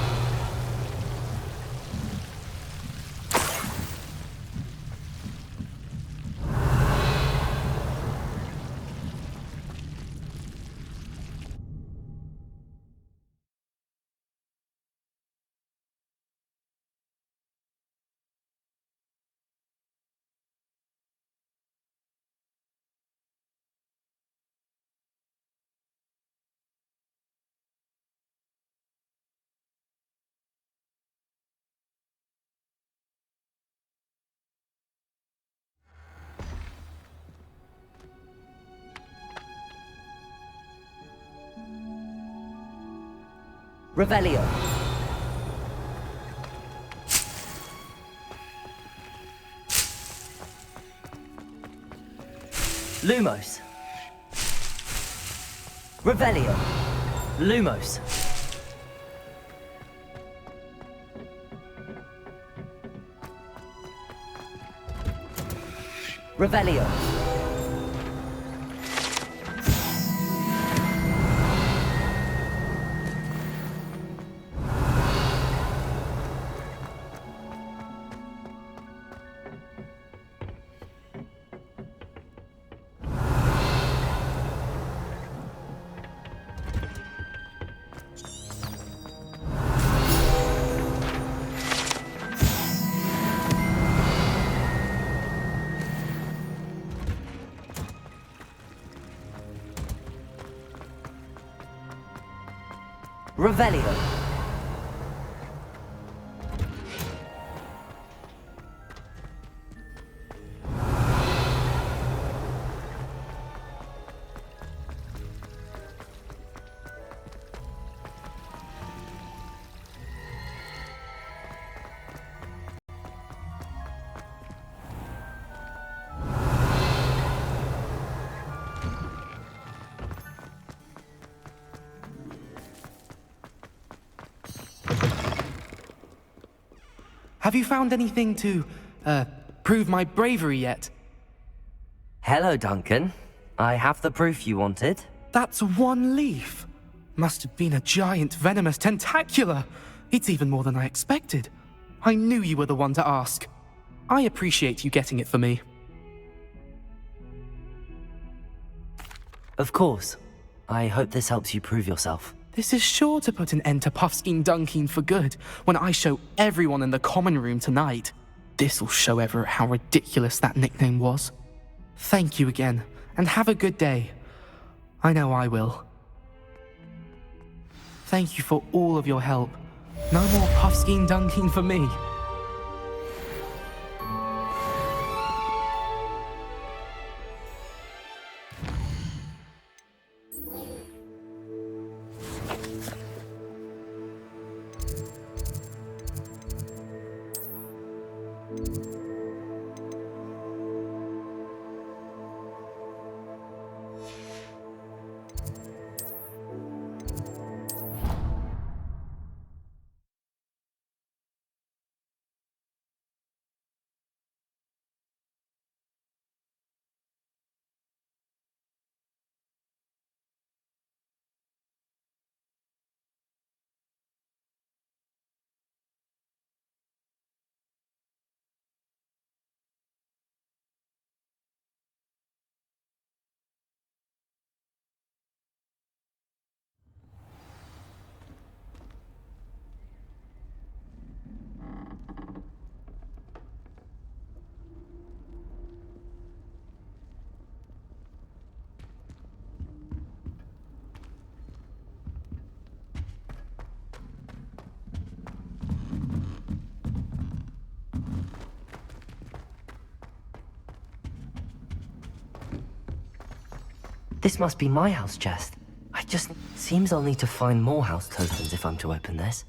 Revelio. Lumos. Revelio. Lumos. Revelio. Revelio. Have you found anything to, prove my bravery yet? Hello, Duncan. I have the proof you wanted. That's one leaf. Must have been a giant venomous tentacula. It's even more than I expected. I knew you were the one to ask. I appreciate you getting it for me. Of course. I hope this helps you prove yourself. This is sure to put an end to Puffskein Dunkeen for good when I show everyone in the common room tonight. This'll show Everett how ridiculous that nickname was. Thank you again, and have a good day. I know I will. Thank you for all of your help. No more Puffskein Dunkeen for me. This must be my house chest. I just seems I'll need to find more house tokens if I'm to open this.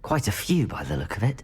Quite a few by the look of it.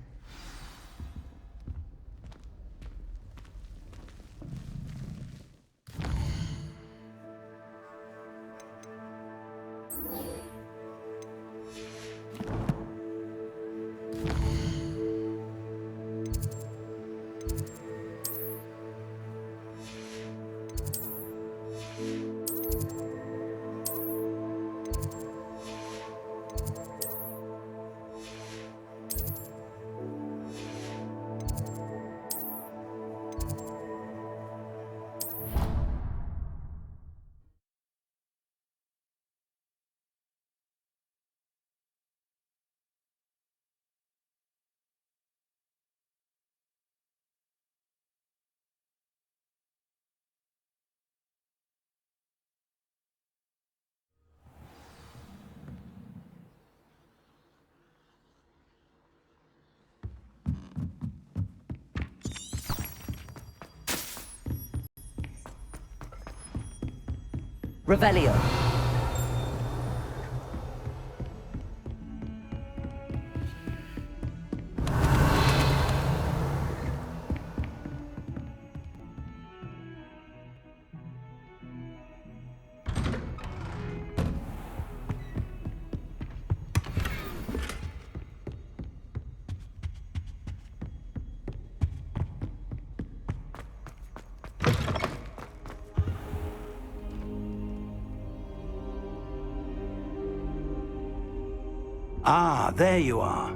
Revelio. Ah, there you are.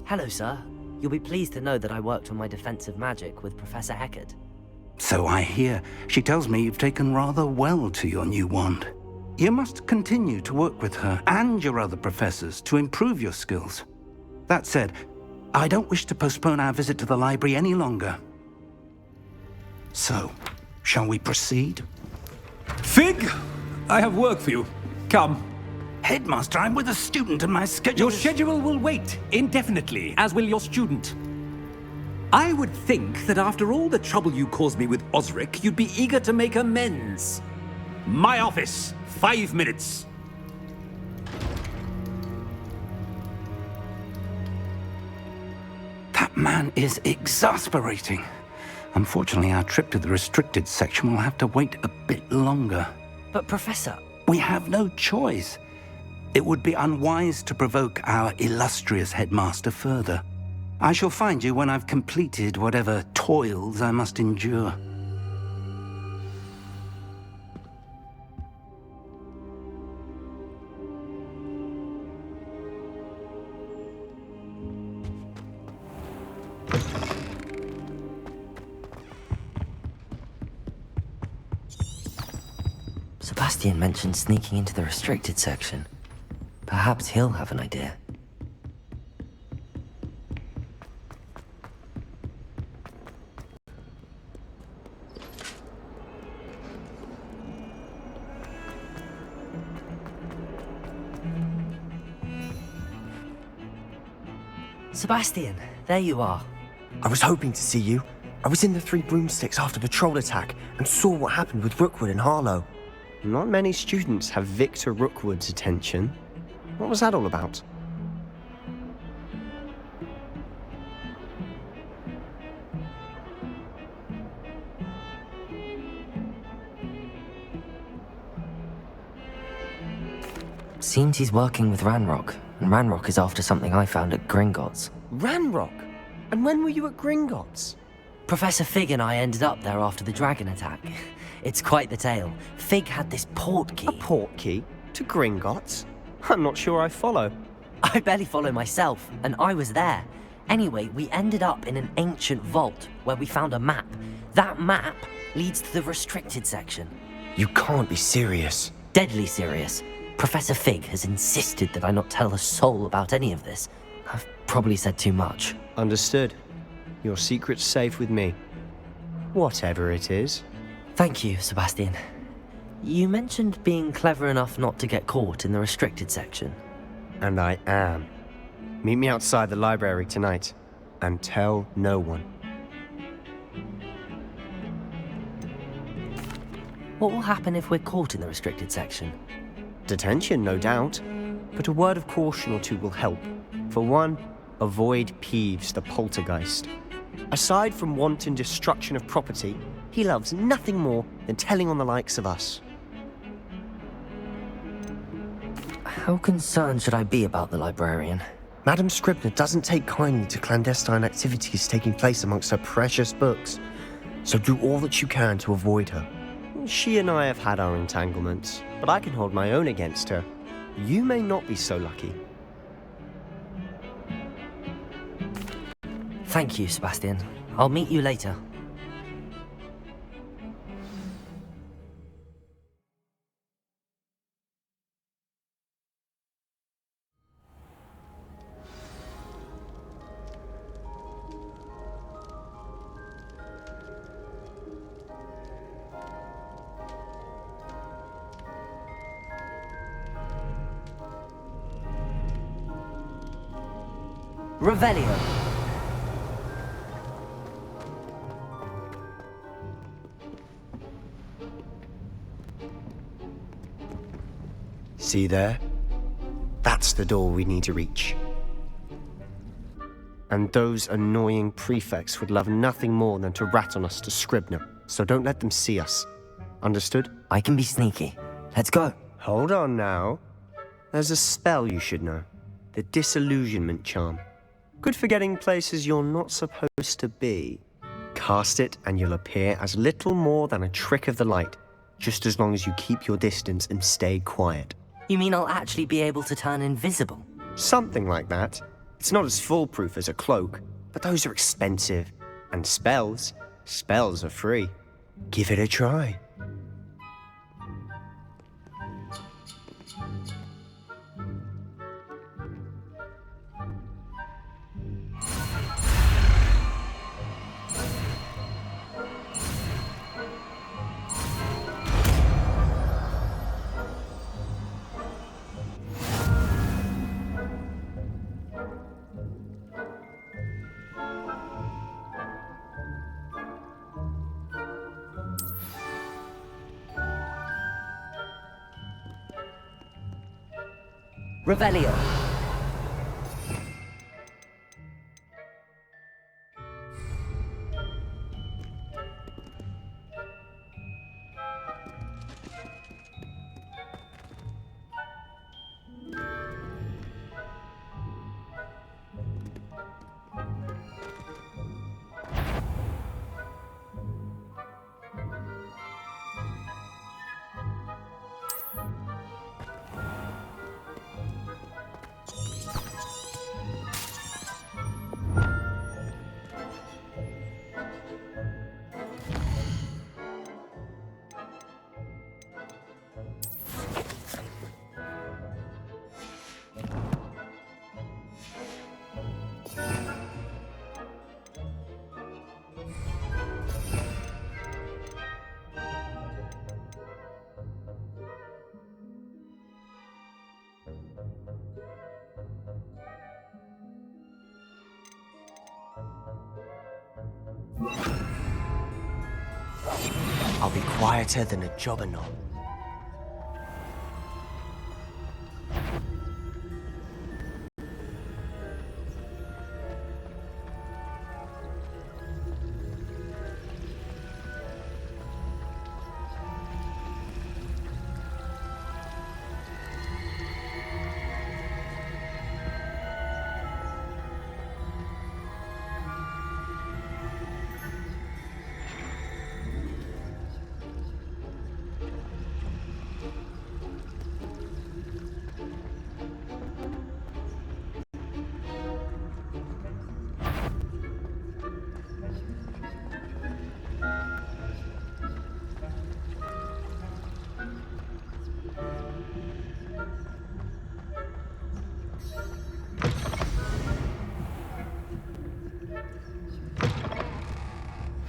Hello, sir. You'll be pleased to know that I worked on my defensive magic with Professor Heckard. So I hear. She tells me you've taken rather well to your new wand. You must continue to work with her and your other professors to improve your skills. That said, I don't wish to postpone our visit to the library any longer. So, shall we proceed? Fig, I have work for you. Come. Headmaster, I'm with a student and my schedule Your schedule will wait indefinitely, as will your student. I would think that after all the trouble you caused me with Osric, you'd be eager to make amends. My office, 5 minutes. That man is exasperating. Unfortunately, our trip to the restricted section will have to wait a bit longer. But Professor... We have no choice. It would be unwise to provoke our illustrious headmaster further. I shall find you when I've completed whatever toils I must endure. Sebastian mentioned sneaking into the restricted section. Perhaps he'll have an idea. Sebastian, there you are. I was hoping to see you. I was in the Three Broomsticks after the troll attack and saw what happened with Rookwood and Harlow. Not many students have Victor Rookwood's attention. What was that all about? Seems he's working with Ranrock, and Ranrock is after something I found at Gringotts. Ranrock? And when were you at Gringotts? Professor Fig and I ended up there after the dragon attack. It's quite the tale. Fig had this port key. A port key? To Gringotts? I'm not sure I follow. I barely follow myself, and I was there. Anyway, we ended up in an ancient vault where we found a map. That map leads to the restricted section. You can't be serious. Deadly serious. Professor Fig has insisted that I not tell a soul about any of this. I've probably said too much. Understood. Your secret's safe with me. Whatever it is. Thank you, Sebastian. You mentioned being clever enough not to get caught in the restricted section. And I am. Meet me outside the library tonight, and tell no one. What will happen if we're caught in the restricted section? Detention, no doubt. But a word of caution or two will help. For one, avoid Peeves, the poltergeist. Aside from wanton destruction of property, he loves nothing more than telling on the likes of us. How concerned should I be about the librarian? Madam Scribner doesn't take kindly to clandestine activities taking place amongst her precious books, so do all that you can to avoid her. She and I have had our entanglements, but I can hold my own against her. You may not be so lucky. Thank you, Sebastian. I'll meet you later. Revelio. See there? That's the door we need to reach. And those annoying prefects would love nothing more than to rat on us to Scribner, so don't let them see us. Understood? I can be sneaky. Let's go. Hold on now. There's a spell you should know. The Disillusionment Charm. Good for getting places you're not supposed to be. Cast it and you'll appear as little more than a trick of the light, just as long as you keep your distance and stay quiet. You mean I'll actually be able to turn invisible? Something like that. It's not as foolproof as a cloak, but those are expensive. And spells are free. Give it a try. Revelio. I'll be quieter than a jobberknoll.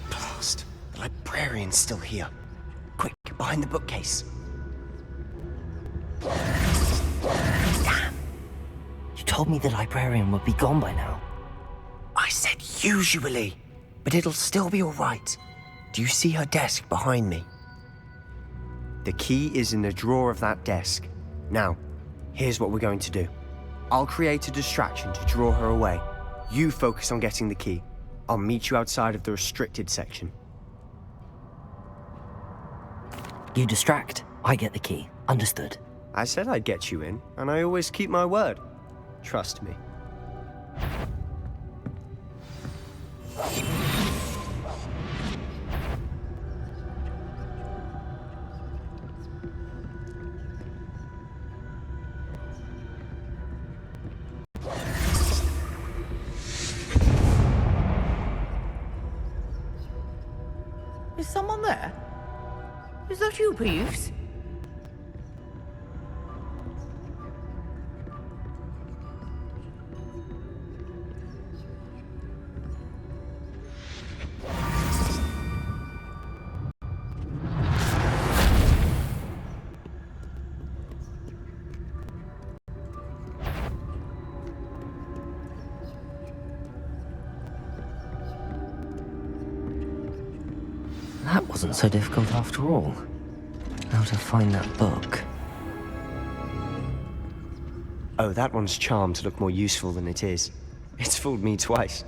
Blast! The librarian's still here. Quick, behind the bookcase. Damn! You told me the librarian would be gone by now. I said usually, but it'll still be all right. Do you see her desk behind me? The key is in the drawer of that desk. Now, here's what we're going to do. I'll create a distraction to draw her away. You focus on getting the key. I'll meet you outside of the restricted section. You distract, I get the key. Understood. I said I'd get you in, and I always keep my word. Trust me. Is someone there? Is that you, Peeves? That wasn't so difficult after all. How to find that book. Oh, that one's charmed to look more useful than it is. It's fooled me twice.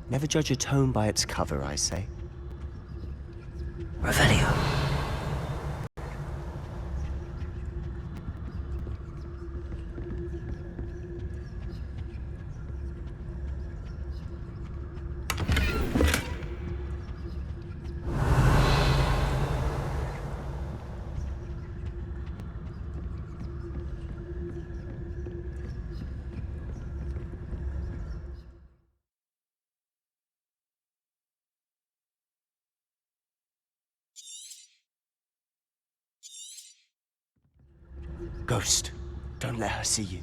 Never judge a tome by its cover, I say. Revelio. Ghost, don't let her see you.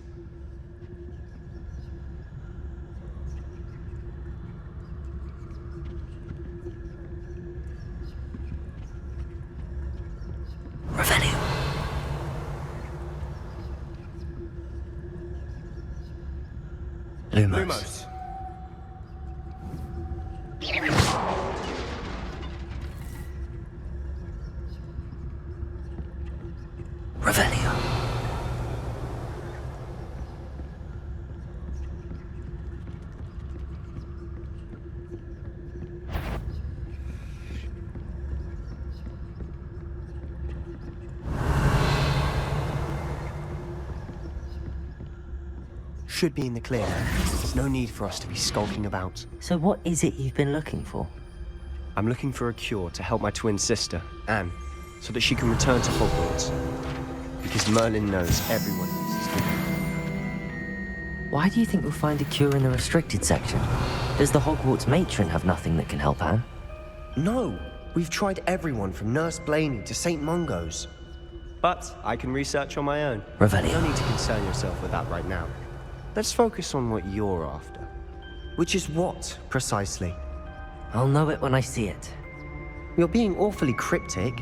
Revelio. Lumos. Revelio. should be in the clear now. There's no need for us to be skulking about. So what is it you've been looking for? I'm looking for a cure to help my twin sister, Anne, so that she can return to Hogwarts. Because Merlin knows everyone needs his cure. Why do you think we'll find a cure in the restricted section? Does the Hogwarts matron have nothing that can help Anne? No! We've tried everyone from Nurse Blaney to St. Mungo's. But I can research on my own. Revelio. No need to concern yourself with that right now. Let's focus on what you're after. Which is what, precisely? I'll know it when I see it. You're being awfully cryptic.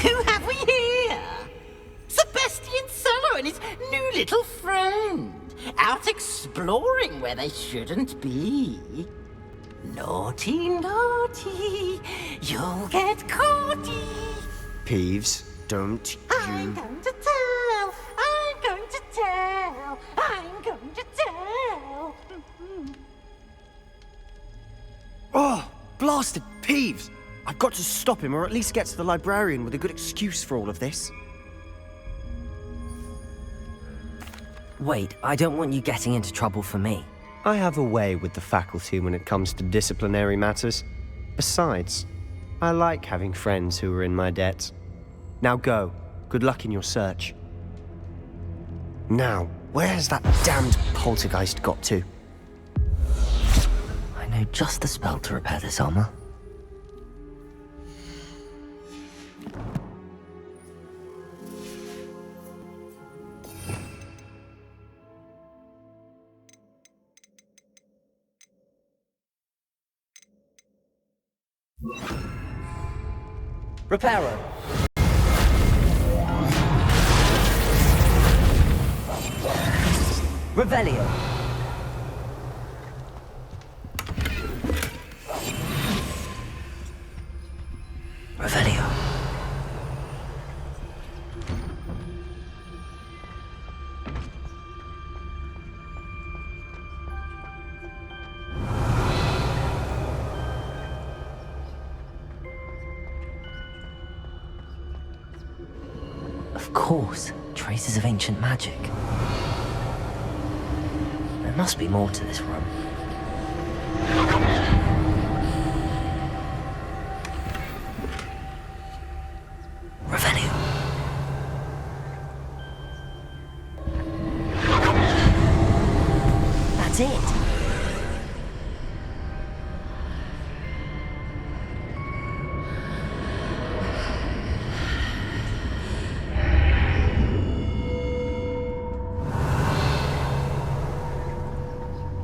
Who have we here? Sebastian Sallow and his new little friend. Out exploring where they shouldn't be. Naughty, naughty, you'll get caughty. Peeves, don't I'm you... going to tell, I'm going to tell, I'm going to tell. Oh, blasted Peeves! I've got to stop him, or at least get to the librarian with a good excuse for all of this. Wait, I don't want you getting into trouble for me. I have a way with the faculty when it comes to disciplinary matters. Besides, I like having friends who are in my debt. Now go. Good luck in your search. Now, where's that damned poltergeist got to? I know just the spell to repair this armor. Reparo. Revelio. Revelio. Of course, traces of ancient magic. There must be more to this room. Revelio. That's it.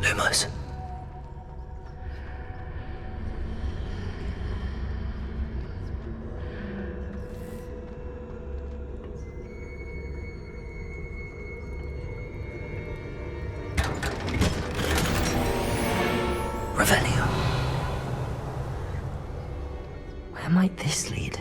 Lumos. Revelio. Where might this lead?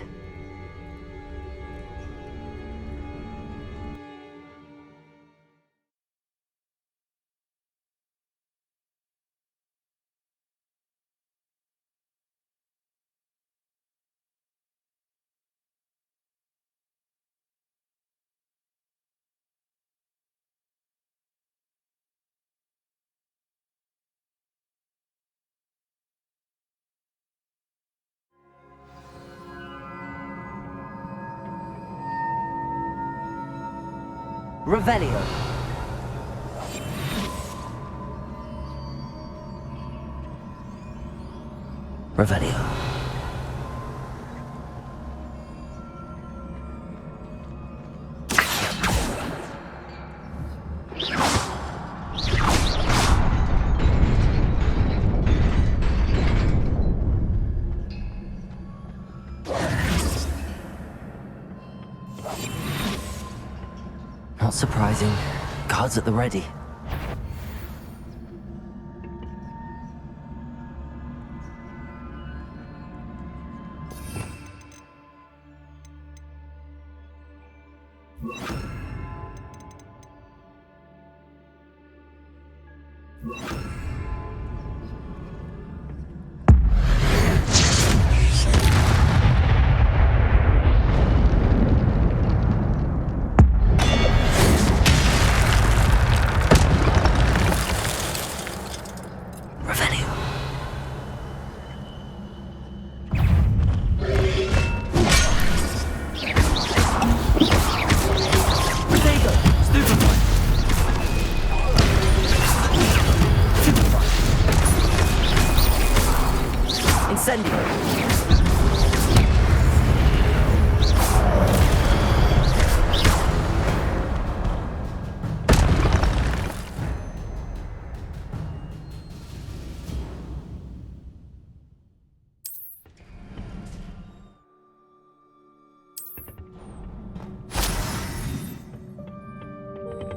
Revelio. Revelio. Not surprising. Guards at the ready.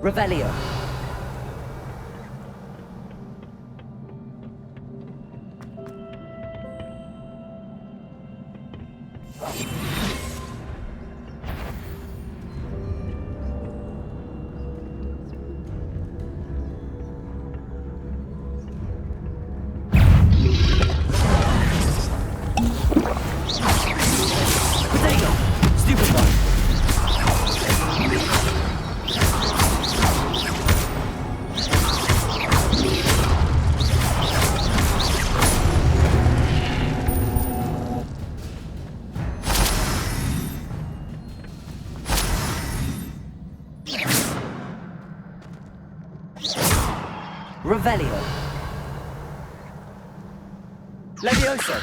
Revelio. Revelio. Levioso.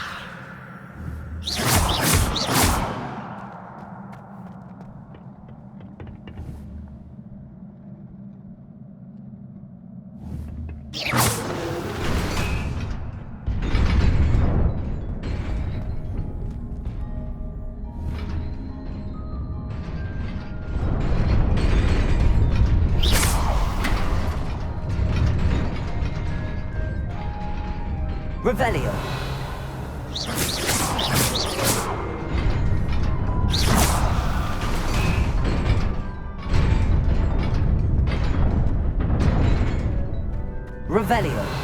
Revelio. Revelio.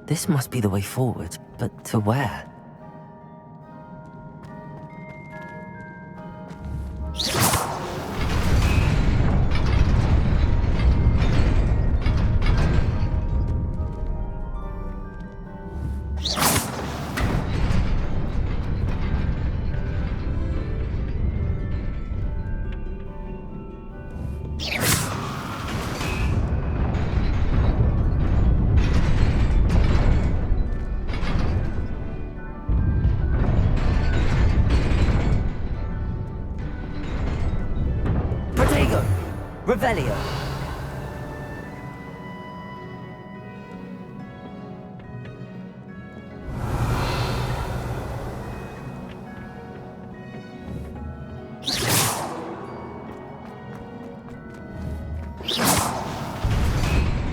This must be the way forward, but to where? Revelio.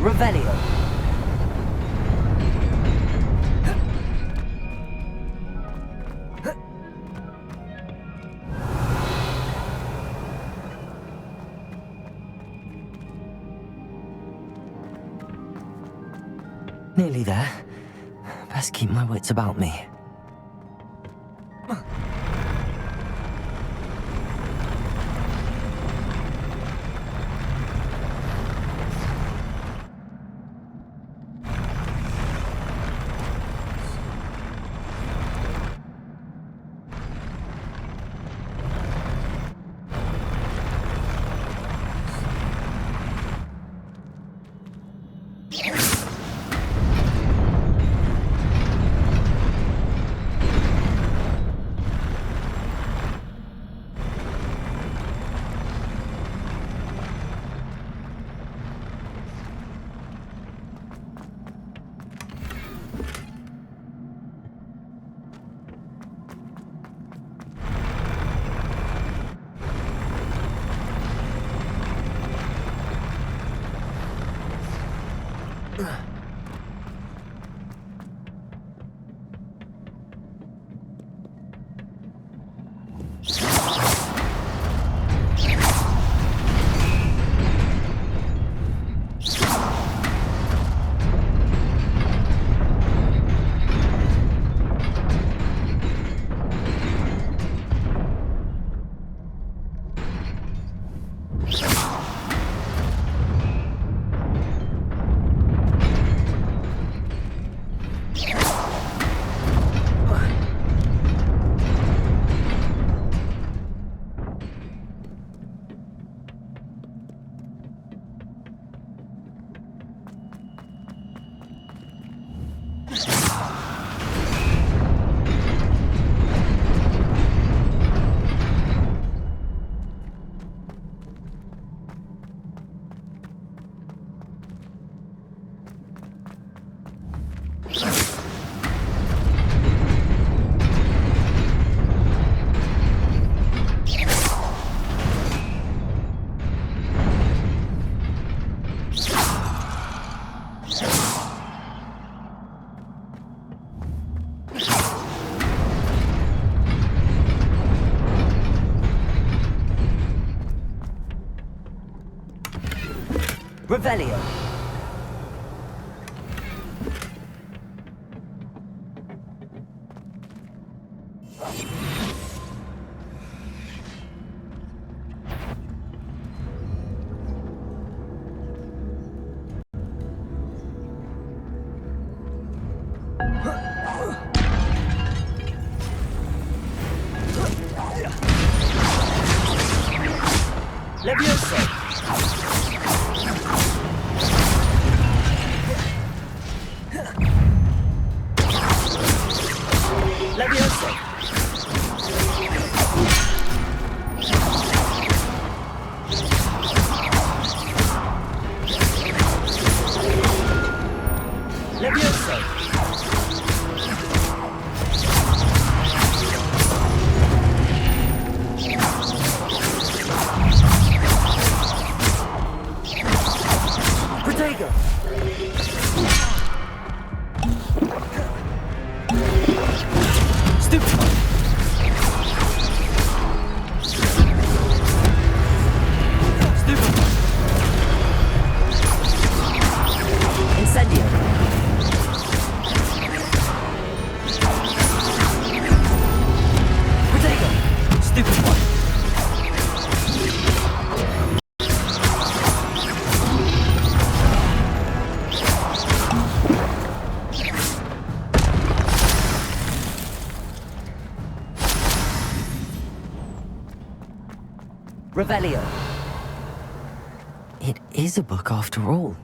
Revelio. Nearly there. Best keep my wits about me. Revelio. Levioso. Levioso. Levioso. Protego. Stupid. Stupid. Incendio. Protego. Stupid one. Revelio. It is a book after all.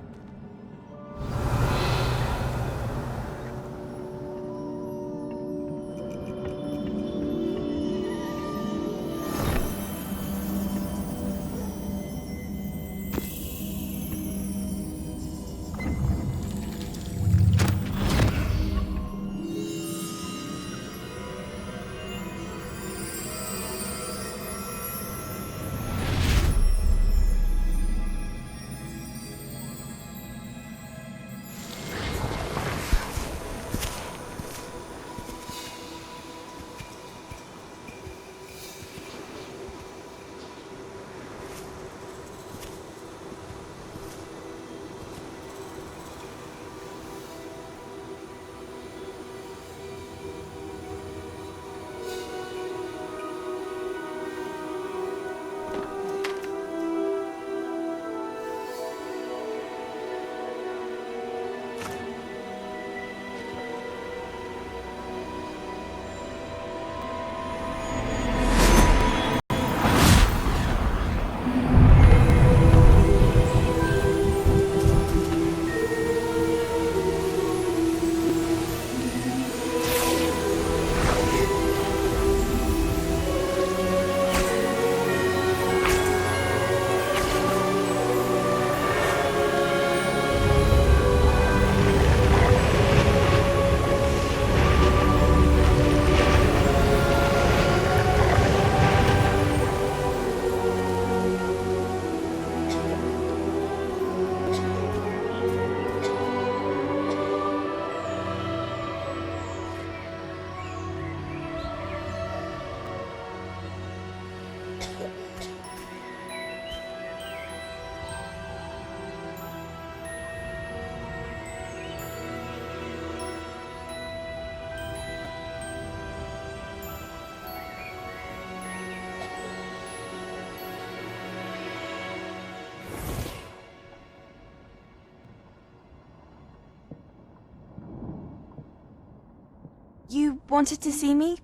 You wanted to see me?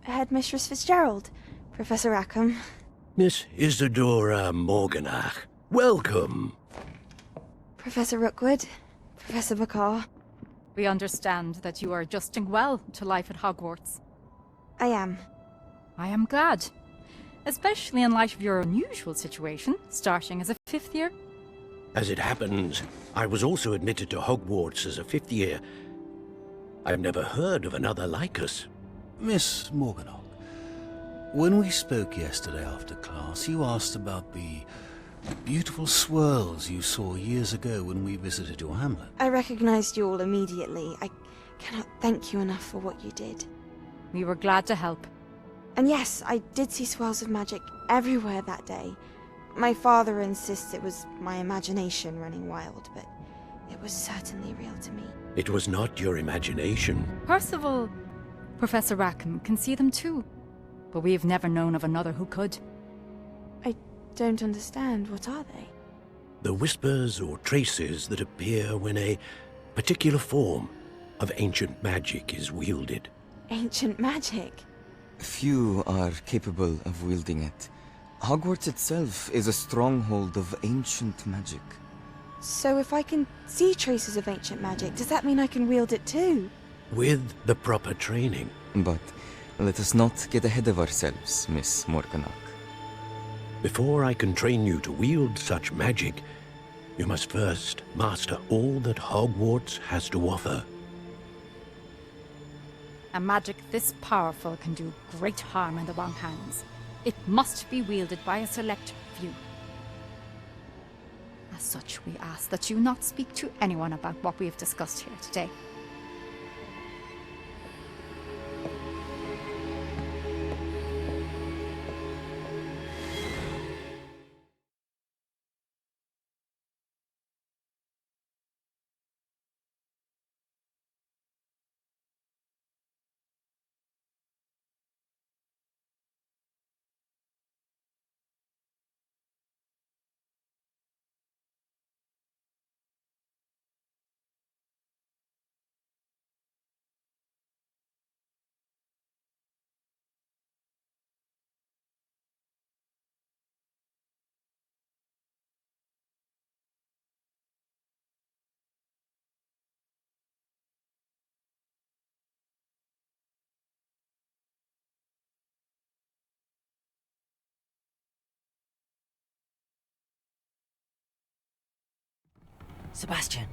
Headmistress Fitzgerald, Professor Rackham. Miss Isadora Morganach, welcome. Professor Rookwood, Professor Bakar. We understand that you are adjusting well to life at Hogwarts. I am. I am glad. Especially in light of your unusual situation, starting as a 5th year. As it happens, I was also admitted to Hogwarts as a 5th year. I've never heard of another like us. Miss Morganach, when we spoke yesterday after class, you asked about the beautiful swirls you saw years ago when we visited your hamlet. I recognized you all immediately. I cannot thank you enough for what you did. We were glad to help. And yes, I did see swirls of magic everywhere that day. My father insists it was my imagination running wild, but it was certainly real to me. It was not your imagination. Percival, Professor Rackham can see them too. But we've never known of another who could. I don't understand. What are they? The whispers or traces that appear when a particular form of ancient magic is wielded. Ancient magic? Few are capable of wielding it. Hogwarts itself is a stronghold of ancient magic. So if I can see traces of ancient magic, does that mean I can wield it too? With the proper training. But let us not get ahead of ourselves, Miss Morganach. Before I can train you to wield such magic, you must first master all that Hogwarts has to offer. A magic this powerful can do great harm in the wrong hands. It must be wielded by a select few. As such, we ask that you not speak to anyone about what we have discussed here today. Sebastian.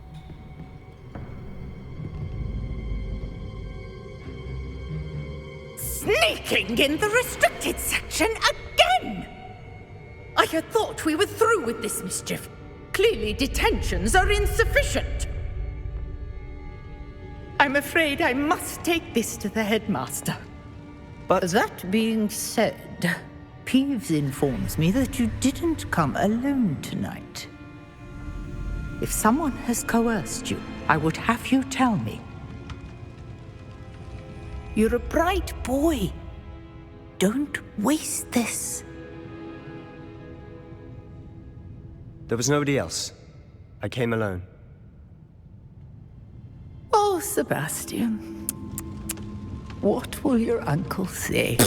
Sneaking in the restricted section again! I had thought we were through with this mischief. Clearly detentions are insufficient. I'm afraid I must take this to the headmaster. But that being said, Peeves informs me that you didn't come alone tonight. If someone has coerced you, I would have you tell me. You're a bright boy. Don't waste this. There was nobody else. I came alone. Oh, Sebastian. What will your uncle say?